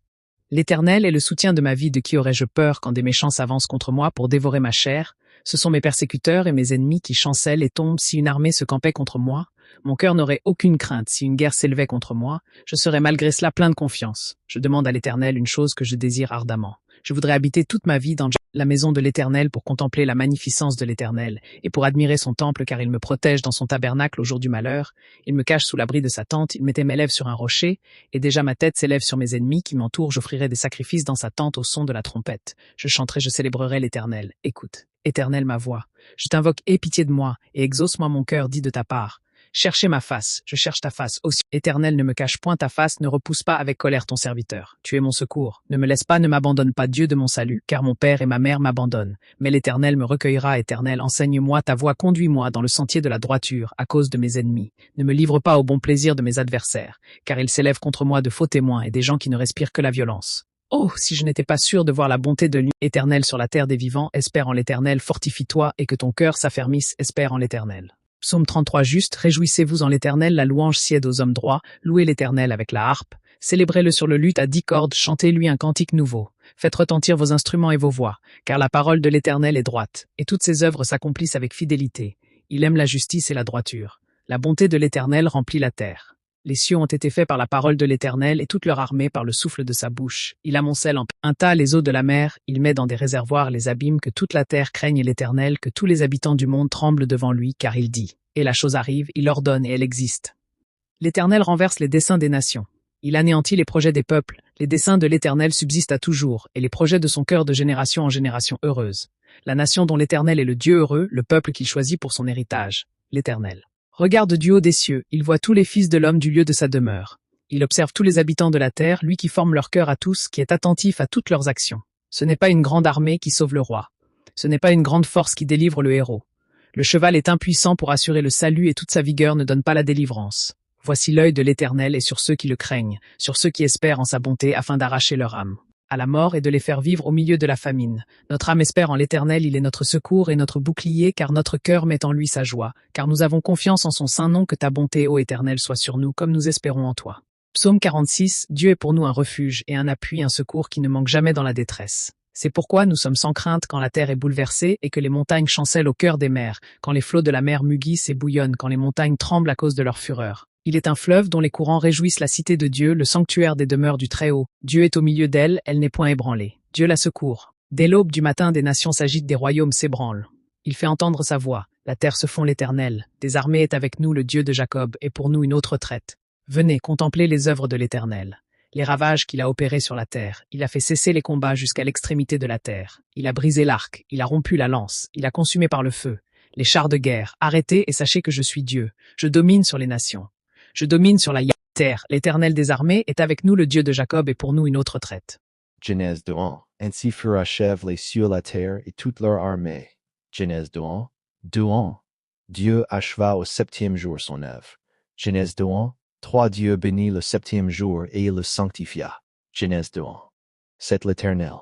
L'Éternel est le soutien de ma vie, de qui aurais-je peur quand des méchants s'avancent contre moi pour dévorer ma chair? Ce sont mes persécuteurs et mes ennemis qui chancellent et tombent si une armée se campait contre moi. Mon cœur n'aurait aucune crainte si une guerre s'élevait contre moi. Je serais malgré cela plein de confiance. Je demande à l'Éternel une chose que je désire ardemment. Je voudrais habiter toute ma vie dans la maison de l'Éternel pour contempler la magnificence de l'Éternel et pour admirer son temple car il me protège dans son tabernacle au jour du malheur. Il me cache sous l'abri de sa tente, il mettait mes lèvres sur un rocher et déjà ma tête s'élève sur mes ennemis qui m'entourent. J'offrirai des sacrifices dans sa tente au son de la trompette. Je chanterai, je célébrerai l'Éternel. Écoute, Éternel, ma voix. Je t'invoque, aie pitié de moi et exauce-moi mon cœur dit de ta part. Cherchez ma face, je cherche ta face aussi. Éternel, ne me cache point ta face, ne repousse pas avec colère ton serviteur. Tu es mon secours. Ne me laisse pas, ne m'abandonne pas, Dieu de mon salut, car mon père et ma mère m'abandonnent. Mais l'Éternel me recueillera. Éternel, enseigne-moi ta voie, conduis-moi dans le sentier de la droiture, à cause de mes ennemis. Ne me livre pas au bon plaisir de mes adversaires, car ils s'élèvent contre moi de faux témoins et des gens qui ne respirent que la violence. Oh, si je n'étais pas sûr de voir la bonté de l'Éternel sur la terre des vivants, espère en l'Éternel, fortifie-toi et que ton cœur s'affermisse, espère en l'Éternel. Psaume 33 juste, réjouissez-vous en l'Éternel, la louange sied aux hommes droits, louez l'Éternel avec la harpe, célébrez-le sur le luth à 10 cordes, chantez-lui un cantique nouveau. Faites retentir vos instruments et vos voix, car la parole de l'Éternel est droite, et toutes ses œuvres s'accomplissent avec fidélité. Il aime la justice et la droiture. La bonté de l'Éternel remplit la terre. Les cieux ont été faits par la parole de l'Éternel et toute leur armée par le souffle de sa bouche. Il amoncelle en un tas les eaux de la mer, il met dans des réservoirs les abîmes, que toute la terre craigne l'Éternel, que tous les habitants du monde tremblent devant lui, car il dit. Et la chose arrive, il ordonne et elle existe. L'Éternel renverse les desseins des nations. Il anéantit les projets des peuples. Les desseins de l'Éternel subsistent à toujours, et les projets de son cœur de génération en génération heureuse. La nation dont l'Éternel est le Dieu heureux, le peuple qu'il choisit pour son héritage. L'Éternel regarde du haut des cieux, il voit tous les fils de l'homme du lieu de sa demeure. Il observe tous les habitants de la terre, lui qui forme leur cœur à tous, qui est attentif à toutes leurs actions. Ce n'est pas une grande armée qui sauve le roi. Ce n'est pas une grande force qui délivre le héros. Le cheval est impuissant pour assurer le salut et toute sa vigueur ne donne pas la délivrance. Voici l'œil de l'Éternel est sur ceux qui le craignent, sur ceux qui espèrent en sa bonté afin d'arracher leur âme. à la mort et de les faire vivre au milieu de la famine. Notre âme espère en l'Éternel, il est notre secours et notre bouclier, car notre cœur met en lui sa joie, car nous avons confiance en son saint nom, que ta bonté, ô Éternel, soit sur nous, comme nous espérons en toi. Psaume 46, Dieu est pour nous un refuge et un appui, un secours qui ne manque jamais dans la détresse. C'est pourquoi nous sommes sans crainte quand la terre est bouleversée et que les montagnes chancellent au cœur des mers, quand les flots de la mer mugissent et bouillonnent, quand les montagnes tremblent à cause de leur fureur. Il est un fleuve dont les courants réjouissent la cité de Dieu, le sanctuaire des demeures du Très-Haut. Dieu est au milieu d'elle, elle n'est point ébranlée. Dieu la secourt. Dès l'aube du matin, des nations s'agitent, des royaumes s'ébranlent. Il fait entendre sa voix. La terre se fond l'Éternel. Des armées est avec nous, le Dieu de Jacob, et pour nous une autre retraite. Venez, contemplez les œuvres de l'Éternel. Les ravages qu'il a opérés sur la terre. Il a fait cesser les combats jusqu'à l'extrémité de la terre. Il a brisé l'arc, il a rompu la lance, il a consumé par le feu. Les chars de guerre, arrêtez et sachez que je suis Dieu. Je domine sur les nations. Je domine sur la terre. L'Éternel des armées est avec nous, le Dieu de Jacob, et pour nous une autre retraite. Genèse 2:1. Ainsi furent achèvés les cieux, la terre et toute leur armée. Genèse 2:1. 2:1. Dieu acheva au septième jour son œuvre. Genèse 2:1. 3. Dieu bénit le septième jour et il le sanctifia. Genèse 2:1. C'est l'Éternel.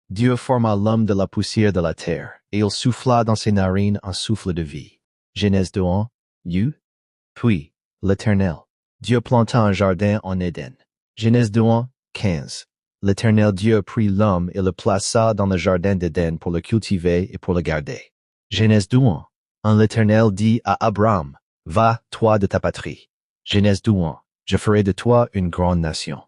Dieu forma l'homme de la poussière de la terre, et il souffla dans ses narines un souffle de vie. Genèse 2:1. Puis, l'Éternel. Dieu planta un jardin en Éden. Genèse 2:1. 15. L'Éternel Dieu prit l'homme et le plaça dans le jardin d'Éden pour le cultiver et pour le garder. Genèse 2:1. L'Éternel dit à Abraham, va, toi de ta patrie. Genèse 2:1. Je ferai de toi une grande nation.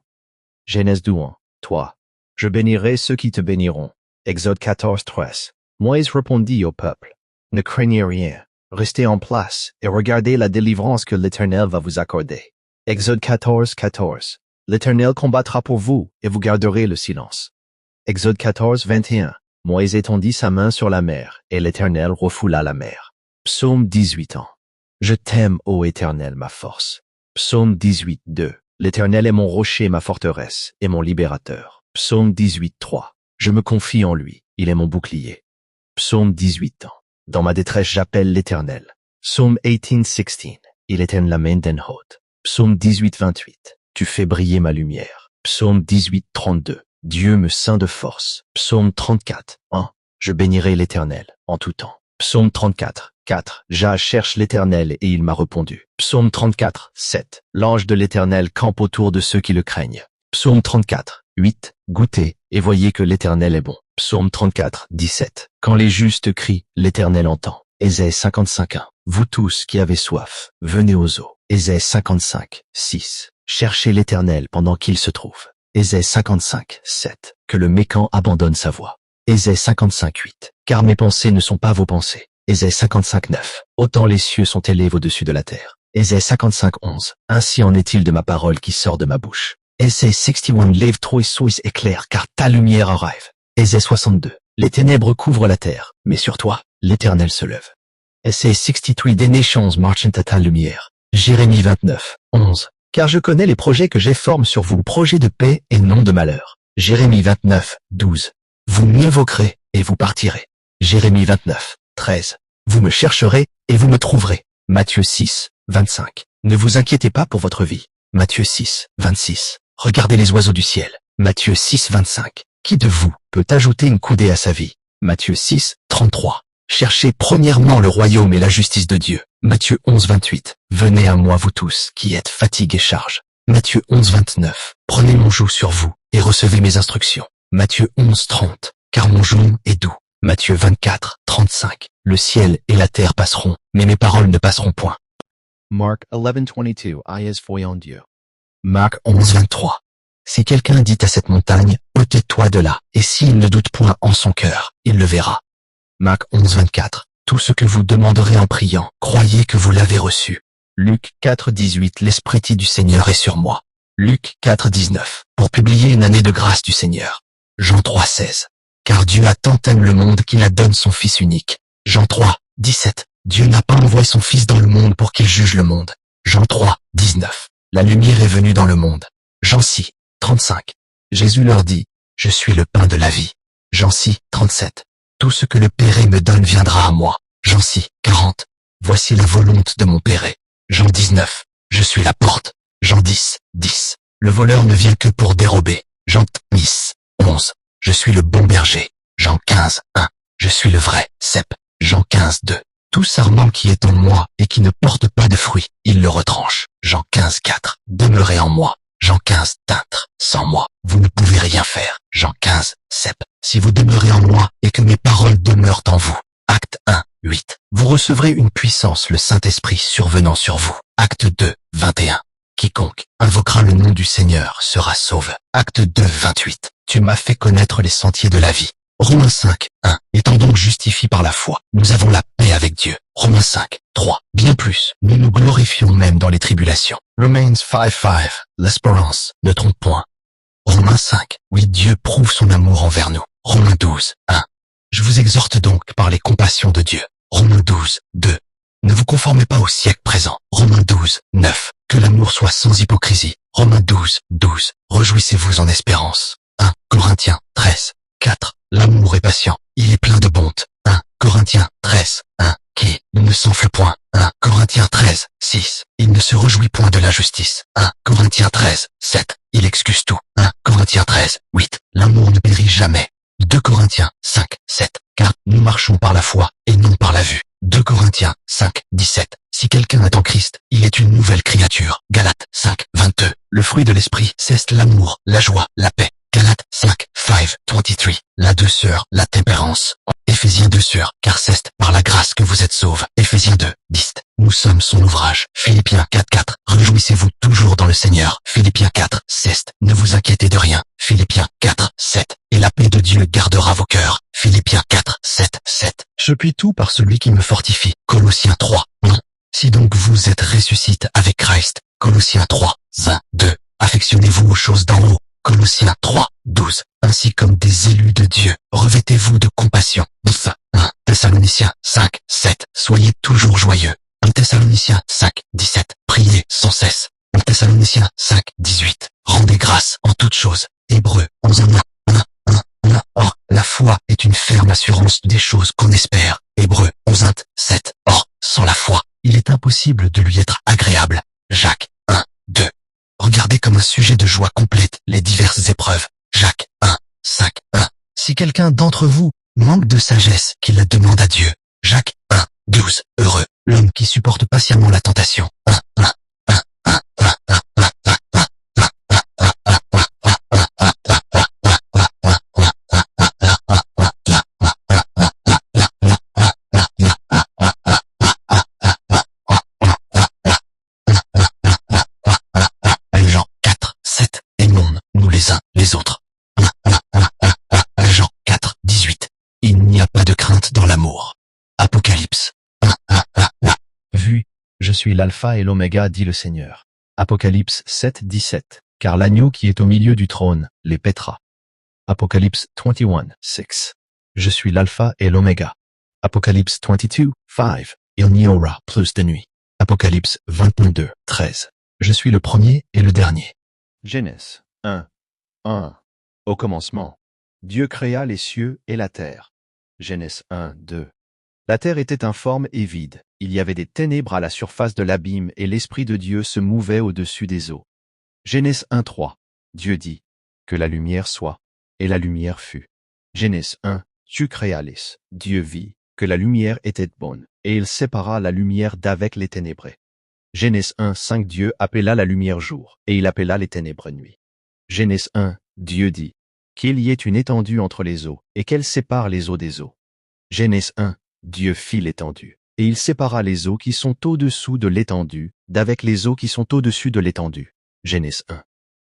Genèse 2:1. Toi. Je bénirai ceux qui te béniront. Exode 14:13. Moïse répondit au peuple, ne craignez rien, restez en place et regardez la délivrance que l'Éternel va vous accorder. Exode 14:14. L'Éternel combattra pour vous et vous garderez le silence. Exode 14:21. Moïse étendit sa main sur la mer et l'Éternel refoula la mer. Psaume 18:1. Je t'aime, ô Éternel, ma force. Psaume 18:2. L'Éternel est mon rocher, ma forteresse et mon libérateur. Psaume 18:3. Je me confie en lui, il est mon bouclier. Psaume 18. Dans ma détresse, j'appelle l'Éternel. Psaume 18:16. Il éteint la main d'un hôte. Psaume 18:28. Tu fais briller ma lumière. Psaume 18:32. Dieu me ceint de force. Psaume 34:1. Je bénirai l'Éternel en tout temps. Psaume 34:4. Jah cherche l'Éternel et il m'a répondu. Psaume 34:7. L'ange de l'Éternel campe autour de ceux qui le craignent. Psaume 34:8. Goûtez et voyez que l'Éternel est bon. Psaume 34:17. Quand les justes crient, l'Éternel entend. Ésaïe 55:1. Vous tous qui avez soif, venez aux eaux. Ésaïe 55:6. Cherchez l'Éternel pendant qu'il se trouve. Ésaïe 55:7. Que le mécant abandonne sa voie. Ésaïe 55:8. Car mes pensées ne sont pas vos pensées. Ésaïe 55:9. Autant les cieux sont élevés au-dessus de la terre. Ésaïe 55:11. Ainsi en est-il de ma parole qui sort de ma bouche. Ésaïe 61. Lève-toi et sois éclair, car ta lumière arrive. Ésaïe 62. Les ténèbres couvrent la terre, mais sur toi, l'Éternel se lève. Ésaïe 63. Des nations marchent à ta lumière. Jérémie 29:11. Car je connais les projets que j'ai formés sur vous, projets de paix et non de malheur. Jérémie 29:12. Vous m'invoquerez et vous partirez. Jérémie 29:13. Vous me chercherez et vous me trouverez. Matthieu 6:25. Ne vous inquiétez pas pour votre vie. Matthieu 6:26. Regardez les oiseaux du ciel. Matthieu 6:25. Qui de vous peut ajouter une coudée à sa vie? Matthieu 6:33. Cherchez premièrement le royaume et la justice de Dieu. Matthieu 11:28. Venez à moi vous tous qui êtes fatigués et charges. Matthieu 11:29. Prenez mon joug sur vous et recevez mes instructions. Matthieu 11:30. Car mon joug est doux. Matthieu 24:35. Le ciel et la terre passeront, mais mes paroles ne passeront point. Marc 11:22. Ayez foi en Dieu. Marc 11:23. Si quelqu'un dit à cette montagne, ôte-toi de là, et s'il ne doute point en son cœur, il le verra. Marc 11:24. Tout ce que vous demanderez en priant, croyez que vous l'avez reçu. Luc 4:18. L'Esprit du Seigneur est sur moi. Luc 4:19. Pour publier une année de grâce du Seigneur. Jean 3:16. Car Dieu a tant aimé le monde qu'il a donné son Fils unique. Jean 3:17. Dieu n'a pas envoyé son Fils dans le monde pour qu'il juge le monde. Jean 3:19. La lumière est venue dans le monde. Jean 6:35. Jésus leur dit, je suis le pain de la vie. Jean 6:37. Tout ce que le Père me donne viendra à moi. Jean 6:40. Voici la volonté de mon Père. Jean 19. Je suis la porte. Jean 10:10. Le voleur ne vient que pour dérober. Jean 10. 11. Je suis le bon berger. Jean 15, 1. Je suis le vrai cep. Jean 15, 2. Tout sarment qui est en moi et qui ne porte pas de fruit, il le retranche. Jean 15, 4. Demeurez en moi. Jean 15, tintre. Sans moi, vous ne pouvez rien faire. Jean 15, cep. Si vous demeurez en moi et que mes paroles demeurent en vous. Acte 1, 8. Vous recevrez une puissance, le Saint-Esprit survenant sur vous. Acte 2, 21. Quiconque invoquera le nom du Seigneur sera sauvé. Acte 2, 28. Tu m'as fait connaître les sentiers de la vie. Romains 5, 1. Étant donc justifiés par la foi, nous avons la paix avec Dieu. Romains 5, 3. Bien plus, nous nous glorifions même dans les tribulations. Romans 5, 5. L'espérance ne trompe point. Romains 5. Oui, Dieu prouve son amour envers nous. Romains 12, 1. Je vous exhorte donc par les compassions de Dieu. Romains 12, 2. Ne vous conformez pas au siècle présent. Romains 12, 9. Que l'amour soit sans hypocrisie. Romains 12, 12. Réjouissez-vous en espérance. 1 Corinthiens 13, 4. L'amour est patient. Il est plein de bonté. 1 Corinthiens 13, 1. Qui ne s'enfle point. 1 Corinthiens 13, 6. Il ne se réjouit point de l'injustice. 1 Corinthiens 13, 7. Il excuse tout. 1 Corinthiens 13, 8. L'amour ne périt jamais. 2 Corinthiens 5, 7. Car nous marchons par la foi et non par la vue. 2 Corinthiens 5, 17. Si quelqu'un est en Christ, il est une nouvelle créature. Galates 5, 22. Le fruit de l'esprit, c'est l'amour, la joie, la paix. Galates 5, 5, 23. La douceur, la tempérance. Éphésiens 2 sœurs, car c'est par la grâce que vous êtes sauvés. Éphésiens 2, 10. Nous sommes son ouvrage. Philippiens 4, 4. Réjouissez-vous toujours dans le Seigneur. Philippiens 4, 16. Ne vous inquiétez de rien. Philippiens 4, 7. Et la paix de Dieu gardera vos cœurs. Philippiens 4, 7, 7. Je puis tout par celui qui me fortifie. Colossiens 3, 1. Si donc vous êtes ressuscité avec Christ. Colossiens 3, 22. Affectionnez-vous aux choses d'en haut. Colossiens 3, 12. Ainsi comme des élus de Dieu, revêtez-vous de compassion. 1 Thessaloniciens 5, 7. Soyez toujours joyeux. 1 Thessaloniciens 5, 17. Priez sans cesse. 1 Thessaloniciens 5, 18. Rendez grâce en toutes choses. Hébreux 11, 1. Or, la foi est une ferme assurance des choses qu'on espère. Hébreux 11, 7. Or, sans la foi, il est impossible de lui être agréable. Jacques 1, 2. Regardez comme un sujet de joie complète les diverses épreuves. Jacques 1, 5, 1. Si quelqu'un d'entre vous manque de sagesse, qu'il la demande à Dieu. Jacques 1, 12. Heureux l'homme qui supporte patiemment la tentation. 1, 1, 1, 1, 1, 1, 1, 1, 1, 1, Jean 4, 7. Aimons-nous les uns les autres. Jean 4, 18. Il n'y a pas de crainte dans l'amour. Apocalypse 1. Vu, je suis l'alpha et l'oméga, dit le Seigneur. Apocalypse 7, 17. Car l'agneau qui est au milieu du trône les paîtra. Apocalypse 21, 6. Je suis l'alpha et l'oméga. Apocalypse 22, 5. Il n'y aura plus de nuit. Apocalypse 22, 13. Je suis le premier et le dernier. Genèse 1, 1. Au commencement, Dieu créa les cieux et la terre. Genèse 1, 2. La terre était informe et vide. Il y avait des ténèbres à la surface de l'abîme et l'Esprit de Dieu se mouvait au-dessus des eaux. Genèse 1, 3. Dieu dit, que la lumière soit, et la lumière fut. Genèse 1, tu créalis. Dieu vit, que la lumière était bonne, et il sépara la lumière d'avec les ténébrés. Genèse 1, 5. Dieu appela la lumière jour, et il appela les ténèbres nuit. Genèse 1, Dieu dit, qu'il y ait une étendue entre les eaux, et qu'elle sépare les eaux des eaux. Genèse 1, Dieu fit l'étendue, et il sépara les eaux qui sont au-dessous de l'étendue, d'avec les eaux qui sont au-dessus de l'étendue. Genèse 1.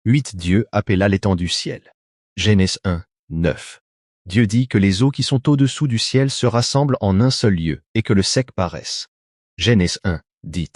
8. Dieu appela l'étendue ciel. Genèse 1, 9. Dieu dit que les eaux qui sont au-dessous du ciel se rassemblent en un seul lieu, et que le sec paraisse. Genèse 1, dit.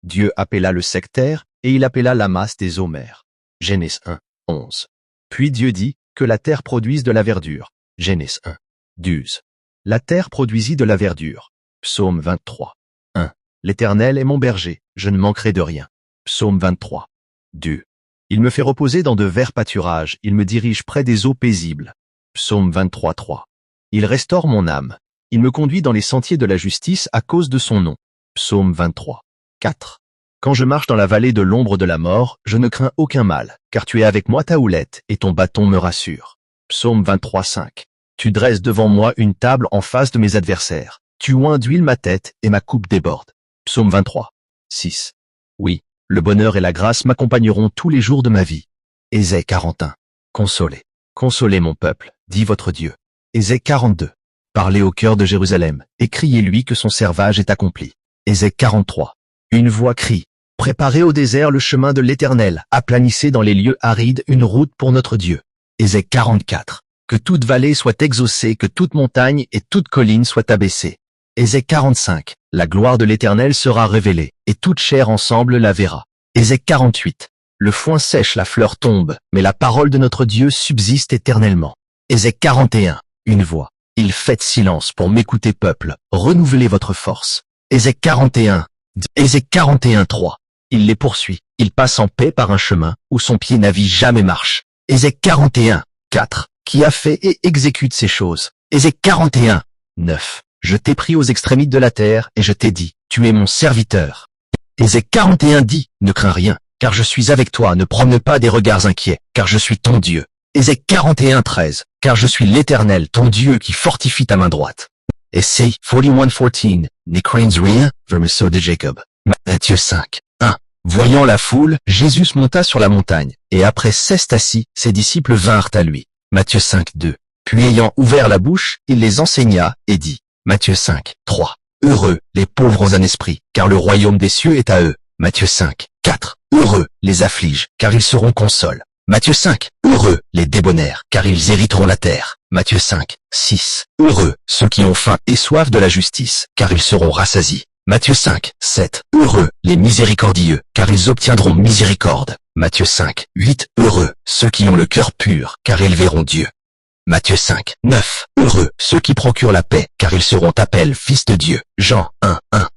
Dieu appela le sec terre, et il appela la masse des eaux mers. Genèse 1, 11. Puis Dieu dit que la terre produise de la verdure. Genèse 1, 12. La terre produisit de la verdure. Psaume 23, 1. L'Éternel est mon berger, je ne manquerai de rien. Psaume 23, 2. Il me fait reposer dans de verts pâturages, il me dirige près des eaux paisibles. Psaume 23, 3. Il restaure mon âme. Il me conduit dans les sentiers de la justice à cause de son nom. Psaume 23, 4. Quand je marche dans la vallée de l'ombre de la mort, je ne crains aucun mal, car tu es avec moi, ta houlette, et ton bâton me rassure. Psaume 23, 5. Tu dresses devant moi une table en face de mes adversaires. Tu oins d'huile ma tête et ma coupe déborde. Psaume 23, 6. Oui, le bonheur et la grâce m'accompagneront tous les jours de ma vie. Ésaïe 41. Consolez, consolez mon peuple, dit votre Dieu. Ésaïe 42. Parlez au cœur de Jérusalem, et criez-lui que son servage est accompli. Ésaïe 43. Une voix crie, préparez au désert le chemin de l'Éternel, aplanissez dans les lieux arides une route pour notre Dieu. Ésaïe 44. Que toute vallée soit exaucée, que toute montagne et toute colline soient abaissées. Ésaïe 45. La gloire de l'Éternel sera révélée, et toute chair ensemble la verra. Ésaïe 48. Le foin sèche, la fleur tombe, mais la parole de notre Dieu subsiste éternellement. Ésaïe 41. Une voix. Il fait silence pour m'écouter peuple, renouvelez votre force. Ésaïe 41. Ésaïe 41, 3. Il les poursuit, il passe en paix par un chemin où son pied n'avise jamais marche. Ésaïe 41, 4. Qui a fait et exécute ces choses. Ésaïe 41, 9. Je t'ai pris aux extrémités de la terre et je t'ai dit, tu es mon serviteur. Ésaïe 41 dit, ne crains rien, car je suis avec toi, ne promeune pas des regards inquiets, car je suis ton Dieu. Ésaïe 41, 13. Car je suis l'Éternel, ton Dieu qui fortifie ta main droite. Ésaïe 41, 14. Ne crains rien, vermeau de Jacob. Matthieu 5, 1. Voyant la foule, Jésus monta sur la montagne, et après s'être assis, ses disciples vinrent à lui. Matthieu 5, 2. Puis ayant ouvert la bouche, il les enseigna, et dit. Matthieu 5, 3. Heureux, les pauvres en esprit, car le royaume des cieux est à eux. Matthieu 5, 4. Heureux, les affligés, car ils seront consolés. Matthieu 5. Heureux, les débonnaires, car ils hériteront la terre. Matthieu 5, 6. Heureux, ceux qui ont faim et soif de la justice, car ils seront rassasiés. Matthieu 5, 7. Heureux, les miséricordieux, car ils obtiendront miséricorde. Matthieu 5, 8. Heureux, ceux qui ont le cœur pur, car ils verront Dieu. Matthieu 5, 9. Heureux, ceux qui procurent la paix, car ils seront appelés fils de Dieu. Jean 1, 1.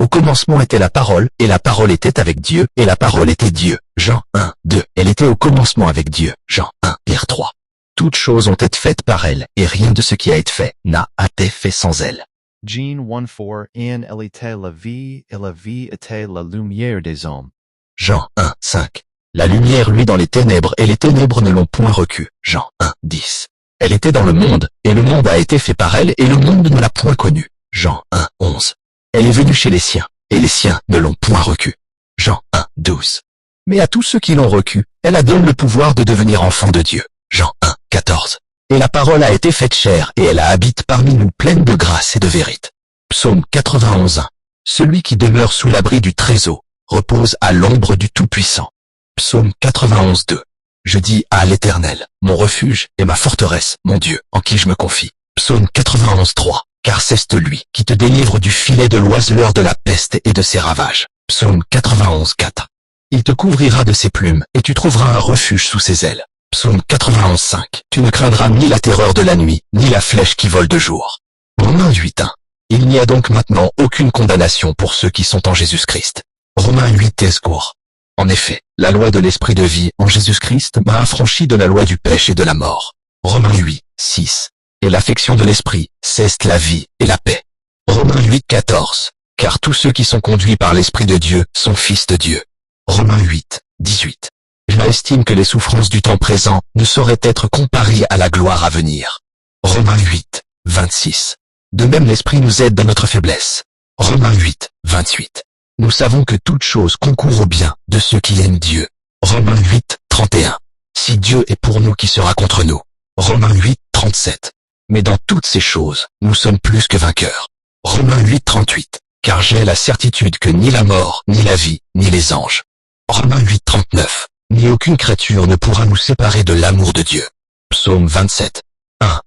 Au commencement était la parole, et la parole était avec Dieu, et la parole était Dieu. Jean 1, 2. Elle était au commencement avec Dieu. Jean 1, Pierre 3. Toutes choses ont été faites par elle, et rien de ce qui a été fait n'a été fait sans elle. Jean 1, 4. Elle était la vie, et la vie était la lumière des hommes. Jean 1, 5. La lumière luit dans les ténèbres, et les ténèbres ne l'ont point recue. Jean 1, 10. Elle était dans le monde, et le monde a été fait par elle, et le monde ne l'a point connue. Jean 1, 11. Elle est venue chez les siens, et les siens ne l'ont point recue. Jean 1, 12. Mais à tous ceux qui l'ont recue, elle a donné le pouvoir de devenir enfants de Dieu. Jean 1, 14. Et la parole a été faite chair, et elle habite parmi nous pleine de grâce et de vérité. Psaume 91, 1. Celui qui demeure sous l'abri du Très-Haut repose à l'ombre du Tout-Puissant. Psaume 91, 2. Je dis à l'Éternel, mon refuge et ma forteresse, mon Dieu, en qui je me confie. Psaume 91, 3. Car c'est lui qui te délivre du filet de l'oiseleur de la peste et de ses ravages. Psaume 91, 4. Il te couvrira de ses plumes, et tu trouveras un refuge sous ses ailes. Psaume 91, 5. Tu ne craindras ni la terreur de la nuit, ni la flèche qui vole de jour. Romains 8, 1. Il n'y a donc maintenant aucune condamnation pour ceux qui sont en Jésus-Christ. Romains 8, escours. En effet, la loi de l'esprit de vie en Jésus-Christ m'a affranchi de la loi du péché et de la mort. Romains 8, 6. Et l'affection de l'esprit, c'est la vie et la paix. Romains 8, 14. Car tous ceux qui sont conduits par l'Esprit de Dieu sont fils de Dieu. Romains 8, 18. J'estime que les souffrances du temps présent ne sauraient être comparées à la gloire à venir. Romains 8, 26. De même l'Esprit nous aide dans notre faiblesse. Romains 8, 28. Nous savons que toute chose concourt au bien de ceux qui aiment Dieu. Romains 8, 31. Si Dieu est pour nous, qui sera contre nous? Romains 8, 37. Mais dans toutes ces choses, nous sommes plus que vainqueurs. Romains 8, 38. Car j'ai la certitude que ni la mort, ni la vie, ni les anges. Romains 8, 39. Ni aucune créature ne pourra nous séparer de l'amour de Dieu. Psaume 27, 1.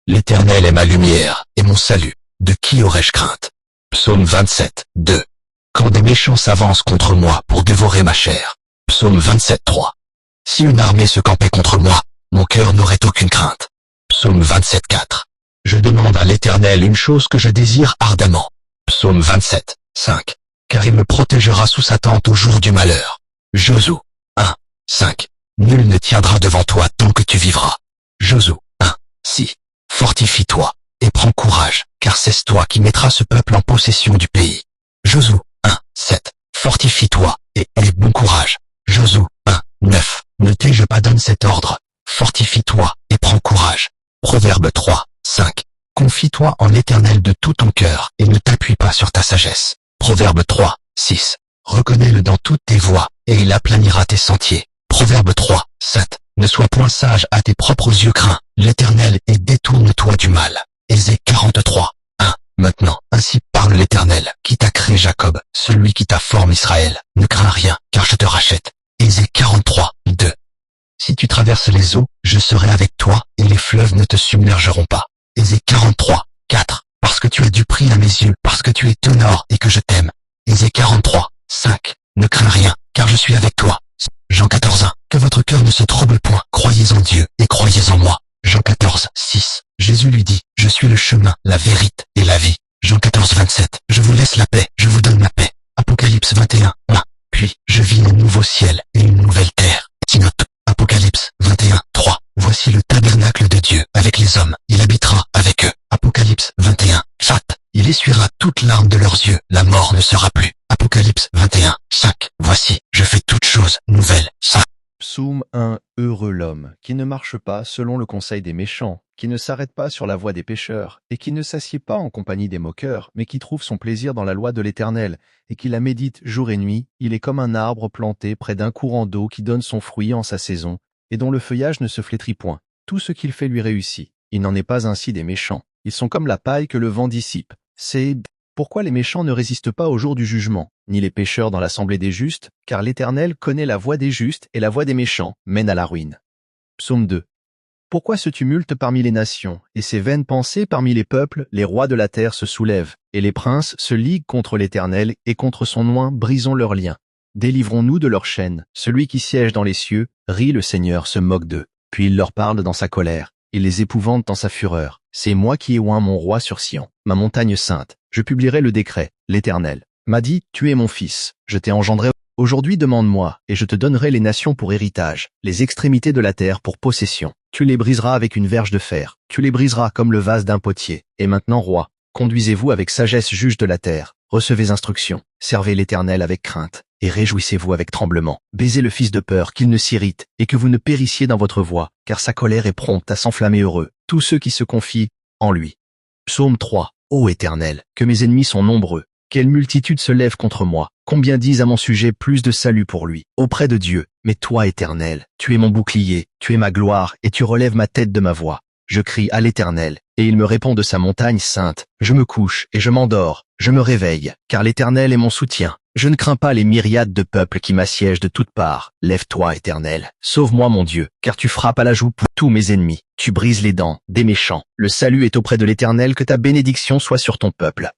L'Éternel est ma lumière et mon salut. De qui aurais-je crainte? Psaume 27, 2. Quand des méchants s'avancent contre moi pour dévorer ma chair. Psaume 27, 3. Si une armée se campait contre moi, mon cœur n'aurait aucune crainte. Psaume 27, 4. Je demande à l'Éternel une chose que je désire ardemment. Psaume 27, 5. Car il me protégera sous sa tente au jour du malheur. Josué 1, 5. Nul ne tiendra devant toi tant que tu vivras. Josué 1, 6. Fortifie-toi et prends courage, car c'est toi qui mettras ce peuple en possession du pays. Josué 1, 7. Fortifie-toi et aie bon courage. Josué 1, 9. Ne t'ai-je pas donné cet ordre? fortifie-toi et prends courage. Proverbe 3, 5. Confie-toi en l'Éternel de tout ton cœur et ne t'appuie pas sur ta sagesse. Proverbe 3, 6. Reconnais-le dans toutes tes voies et il aplanira tes sentiers. Proverbe 3, 7. Ne sois point sage à tes propres yeux, crains l'Éternel et détourne-toi du mal. Ésée 43, 1. Maintenant, ainsi parle l'Éternel, qui t'a créé Jacob, celui qui t'a formé Israël. Ne crains rien, car je te rachète. Ésée 43, 2. Si tu traverses les eaux, je serai avec toi, et les fleuves ne te submergeront pas. Ésée 43, 4. Parce que tu as du prix à mes yeux, parce que tu es ténor et que je t'aime. Ésée 43, 5. Ne crains rien, car je suis avec toi. Jean 14, 1. Que votre cœur ne se trouble point. Croyez en Dieu et croyez en moi. Jean 14, 6. Jésus lui dit, je suis le chemin, la vérité et la vie. Jean 14, 27. Je vous laisse la paix, je vous donne la paix. Apocalypse 21, 1. Puis, je vis un nouveau ciel et une nouvelle terre. Tinote. Apocalypse 21, 3. Voici le tabernacle de Dieu avec les hommes. Il habitera avec eux. Apocalypse 21, 4. Il essuiera toutes larmes de leurs yeux. La mort ne sera plus. Apocalypse 21, 5. Voici, je fais toutes choses nouvelles. 5. Psaume 1. Heureux l'homme, qui ne marche pas selon le conseil des méchants, qui ne s'arrête pas sur la voie des pécheurs, et qui ne s'assied pas en compagnie des moqueurs, mais qui trouve son plaisir dans la loi de l'Éternel, et qui la médite jour et nuit. Il est comme un arbre planté près d'un courant d'eau qui donne son fruit en sa saison, et dont le feuillage ne se flétrit point. Tout ce qu'il fait lui réussit. Il n'en est pas ainsi des méchants. Ils sont comme la paille que le vent dissipe. C'est pourquoi les méchants ne résistent pas au jour du jugement, ni les pécheurs dans l'assemblée des justes, car l'Éternel connaît la voie des justes et la voie des méchants mène à la ruine. Psaume 2. Pourquoi ce tumulte parmi les nations, et ces vaines pensées parmi les peuples? Les rois de la terre se soulèvent, et les princes se liguent contre l'Éternel, et contre son oint brisons leurs liens. Délivrons-nous de leurs chaînes. Celui qui siège dans les cieux, rit, le Seigneur se moque d'eux. Puis il leur parle dans sa colère, il les épouvante dans sa fureur. C'est moi qui ai oint mon roi sur Sion, ma montagne sainte. Je publierai le décret. L'Éternel m'a dit, tu es mon fils, je t'ai engendré. Aujourd'hui demande-moi, et je te donnerai les nations pour héritage, les extrémités de la terre pour possession. Tu les briseras avec une verge de fer, tu les briseras comme le vase d'un potier. Et maintenant, roi, conduisez-vous avec sagesse, juge de la terre. Recevez instruction, servez l'Éternel avec crainte, et réjouissez-vous avec tremblement. Baisez le fils de peur, qu'il ne s'irrite, et que vous ne périssiez dans votre voie, car sa colère est prompte à s'enflammer heureux, tous ceux qui se confient en lui. Psaume 3. Ô Éternel, que mes ennemis sont nombreux, quelle multitude se lève contre moi, combien disent à mon sujet plus de salut pour lui, auprès de Dieu. Mais toi, Éternel, tu es mon bouclier, tu es ma gloire, et tu relèves ma tête de ma voix. Je crie à l'Éternel, et il me répond de sa montagne sainte. Je me couche et je m'endors, je me réveille, car l'Éternel est mon soutien. Je ne crains pas les myriades de peuples qui m'assiègent de toutes parts. Lève-toi, Éternel, sauve-moi mon Dieu, car tu frappes à la joue pour tous mes ennemis. Tu brises les dents des méchants. Le salut est auprès de l'Éternel, que ta bénédiction soit sur ton peuple.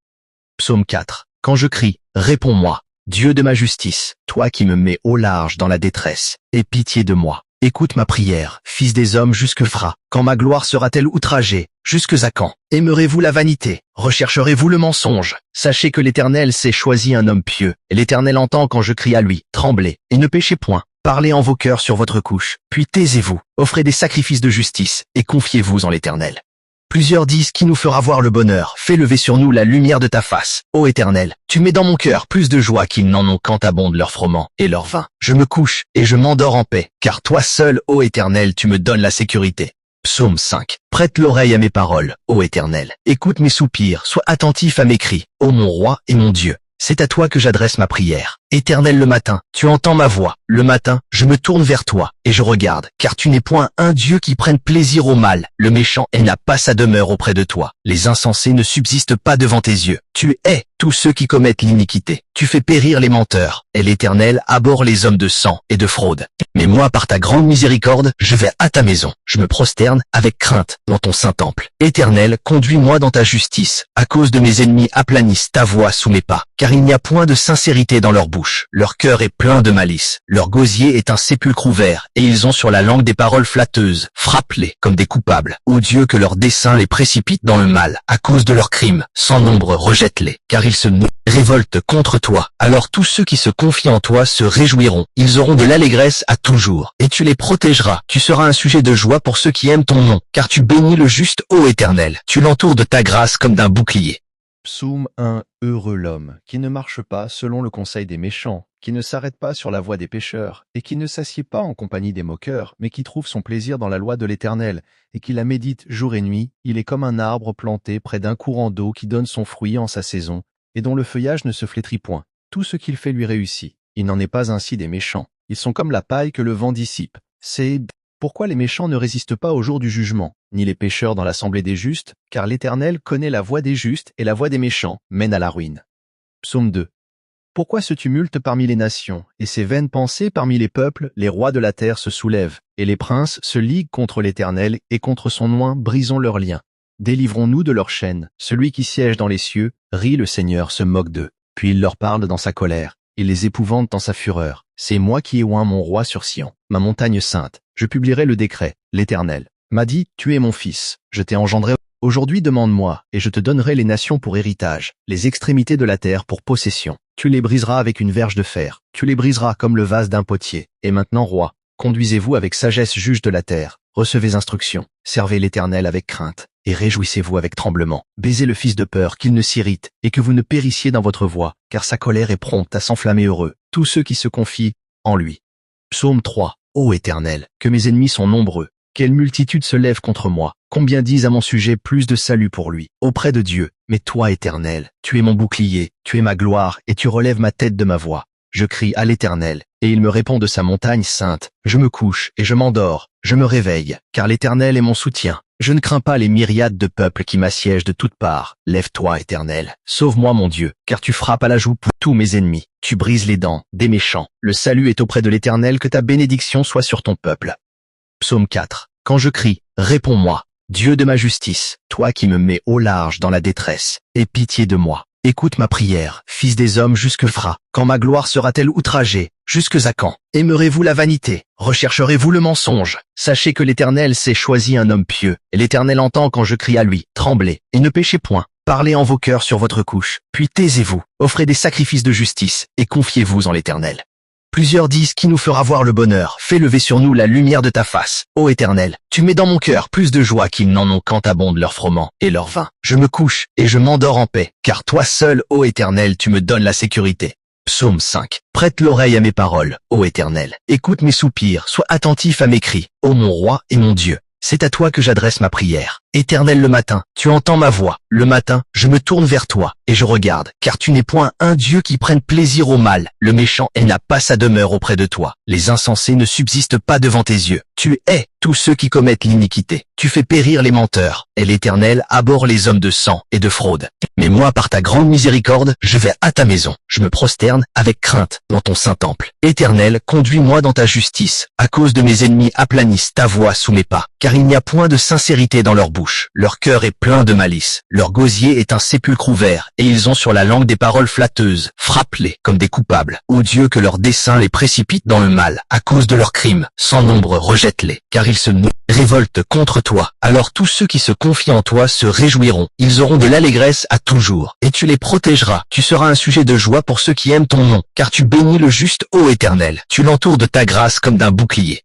Psaume 4. Quand je crie, réponds-moi, Dieu de ma justice, toi qui me mets au large dans la détresse, aie pitié de moi. Écoute ma prière, fils des hommes, jusque fera. Quand ma gloire sera-t-elle outragée? Jusque à quand? Aimerez-vous la vanité? Rechercherez-vous le mensonge? Sachez que l'Éternel s'est choisi un homme pieux, et l'Éternel entend quand je crie à lui. Tremblez, et ne péchez point. Parlez en vos cœurs sur votre couche, puis taisez-vous, offrez des sacrifices de justice, et confiez-vous en l'Éternel. Plusieurs disent qui nous fera voir le bonheur. Fais lever sur nous la lumière de ta face. Ô Éternel, tu mets dans mon cœur plus de joie qu'ils n'en ont quand abondent leur froment et leur vin. Je me couche et je m'endors en paix, car toi seul, ô Éternel, tu me donnes la sécurité. Psaume 5. Prête l'oreille à mes paroles, ô Éternel. Écoute mes soupirs, sois attentif à mes cris, ô mon roi et mon Dieu. C'est à toi que j'adresse ma prière. Éternel, le matin, tu entends ma voix. Le matin, je me tourne vers toi, et je regarde, car tu n'es point un Dieu qui prenne plaisir au mal. Le méchant n'a pas sa demeure auprès de toi. Les insensés ne subsistent pas devant tes yeux. Tu hais tous ceux qui commettent l'iniquité. Tu fais périr les menteurs. Et l'Éternel abhorre les hommes de sang et de fraude. Mais moi, par ta grande miséricorde, je vais à ta maison. Je me prosterne avec crainte dans ton saint temple. Éternel, conduis-moi dans ta justice. À cause de mes ennemis, aplanissent ta voix sous mes pas. Car il n'y a point de sincérité dans leur bouche. Leur cœur est plein de malice. Leur gosier est un sépulcre ouvert. Et ils ont sur la langue des paroles flatteuses. Frappe-les comme des coupables. Ô Dieu, que leur dessein les précipite dans le mal. À cause de leurs crimes, sans nombre, rejette-les. Car ils se révoltent contre toi. Alors tous ceux qui se confient en toi se réjouiront. Ils auront de l'allégresse à toujours. Et tu les protégeras. Tu seras un sujet de joie pour ceux qui aiment ton nom. Car tu bénis le juste, ô Éternel. Tu l'entoures de ta grâce comme d'un bouclier. Psaume 1. Heureux l'homme, qui ne marche pas selon le conseil des méchants, qui ne s'arrête pas sur la voie des pécheurs, et qui ne s'assied pas en compagnie des moqueurs, mais qui trouve son plaisir dans la loi de l'Éternel, et qui la médite jour et nuit. Il est comme un arbre planté près d'un courant d'eau qui donne son fruit en sa saison, et dont le feuillage ne se flétrit point. Tout ce qu'il fait lui réussit. Il n'en est pas ainsi des méchants. Ils sont comme la paille que le vent dissipe. C'est pourquoi les méchants ne résistent pas au jour du jugement, ni les pécheurs dans l'assemblée des justes, car l'Éternel connaît la voie des justes et la voie des méchants mène à la ruine. Psaume 2. Pourquoi ce tumulte parmi les nations, et ces vaines pensées parmi les peuples? Les rois de la terre se soulèvent, et les princes se liguent contre l'Éternel, et contre son oint brisons leurs liens. Délivrons-nous de leurs chaînes. Celui qui siège dans les cieux, rit, le Seigneur se moque d'eux. Puis il leur parle dans sa colère, il les épouvante dans sa fureur. C'est moi qui ai oint mon roi sur Sion, ma montagne sainte. Je publierai le décret. L'Éternel m'a dit, tu es mon fils, je t'ai engendré. Aujourd'hui demande-moi, et je te donnerai les nations pour héritage, les extrémités de la terre pour possession. Tu les briseras avec une verge de fer, tu les briseras comme le vase d'un potier. Et maintenant, roi, conduisez-vous avec sagesse, juge de la terre, recevez instruction, servez l'Éternel avec crainte, et réjouissez-vous avec tremblement. Baisez le fils de peur, qu'il ne s'irrite, et que vous ne périssiez dans votre voie, car sa colère est prompte à s'enflammer heureux, tous ceux qui se confient en lui. Psaume 3. Ô Éternel, que mes ennemis sont nombreux, quelle multitude se lève contre moi, combien disent à mon sujet plus de salut pour lui, auprès de Dieu. Mais toi, Éternel, tu es mon bouclier, tu es ma gloire, et tu relèves ma tête de ma voix. Je crie à l'Éternel, et il me répond de sa montagne sainte. Je me couche et je m'endors, je me réveille, car l'Éternel est mon soutien. Je ne crains pas les myriades de peuples qui m'assiègent de toutes parts. Lève-toi, Éternel, sauve-moi mon Dieu, car tu frappes à la joue pour tous mes ennemis. Tu brises les dents des méchants. Le salut est auprès de l'Éternel, que ta bénédiction soit sur ton peuple. Psaume 4. Quand je crie, réponds-moi, Dieu de ma justice, toi qui me mets au large dans la détresse, aie pitié de moi. Écoute ma prière, fils des hommes, jusque fera. Quand ma gloire sera-t-elle outragée? Jusque à quand? Aimerez-vous la vanité? Rechercherez-vous le mensonge? Sachez que l'Éternel s'est choisi un homme pieux, et l'Éternel entend quand je crie à lui. Tremblez, et ne péchez point. Parlez en vos cœurs sur votre couche, puis taisez-vous, offrez des sacrifices de justice, et confiez-vous en l'Éternel. Plusieurs disent qui nous fera voir le bonheur. Fais lever sur nous la lumière de ta face. Ô Éternel, tu mets dans mon cœur plus de joie qu'ils n'en ont quand abondent leur froment et leur vin. Je me couche et je m'endors en paix, car toi seul, ô Éternel, tu me donnes la sécurité. Psaume 5. Prête l'oreille à mes paroles, ô Éternel. Écoute mes soupirs, sois attentif à mes cris, ô mon roi et mon Dieu. C'est à toi que j'adresse ma prière. Éternel, le matin, tu entends ma voix. Le matin, je me tourne vers toi, et je regarde, car tu n'es point un Dieu qui prenne plaisir au mal. Le méchant n'a pas sa demeure auprès de toi. Les insensés ne subsistent pas devant tes yeux. Tu hais tous ceux qui commettent l'iniquité. Tu fais périr les menteurs, et l'Éternel abhorre les hommes de sang et de fraude. Mais moi, par ta grande miséricorde, je vais à ta maison. Je me prosterne avec crainte dans ton saint temple. Éternel, conduis-moi dans ta justice. À cause de mes ennemis, aplanisse ta voie sous mes pas, car il n'y a point de sincérité dans leur bouche. Leur cœur est plein de malice. Leur gosier est un sépulcre ouvert, et ils ont sur la langue des paroles flatteuses. Frappe-les comme des coupables. Ô Dieu, que leur dessein les précipite dans le mal. À cause de leurs crimes, sans nombre, rejette-les, car ils se révoltent contre toi. Alors tous ceux qui se confient en toi se réjouiront. Ils auront de l'allégresse à toujours, et tu les protégeras. Tu seras un sujet de joie pour ceux qui aiment ton nom, car tu bénis le juste, ô Éternel. Tu l'entoures de ta grâce comme d'un bouclier.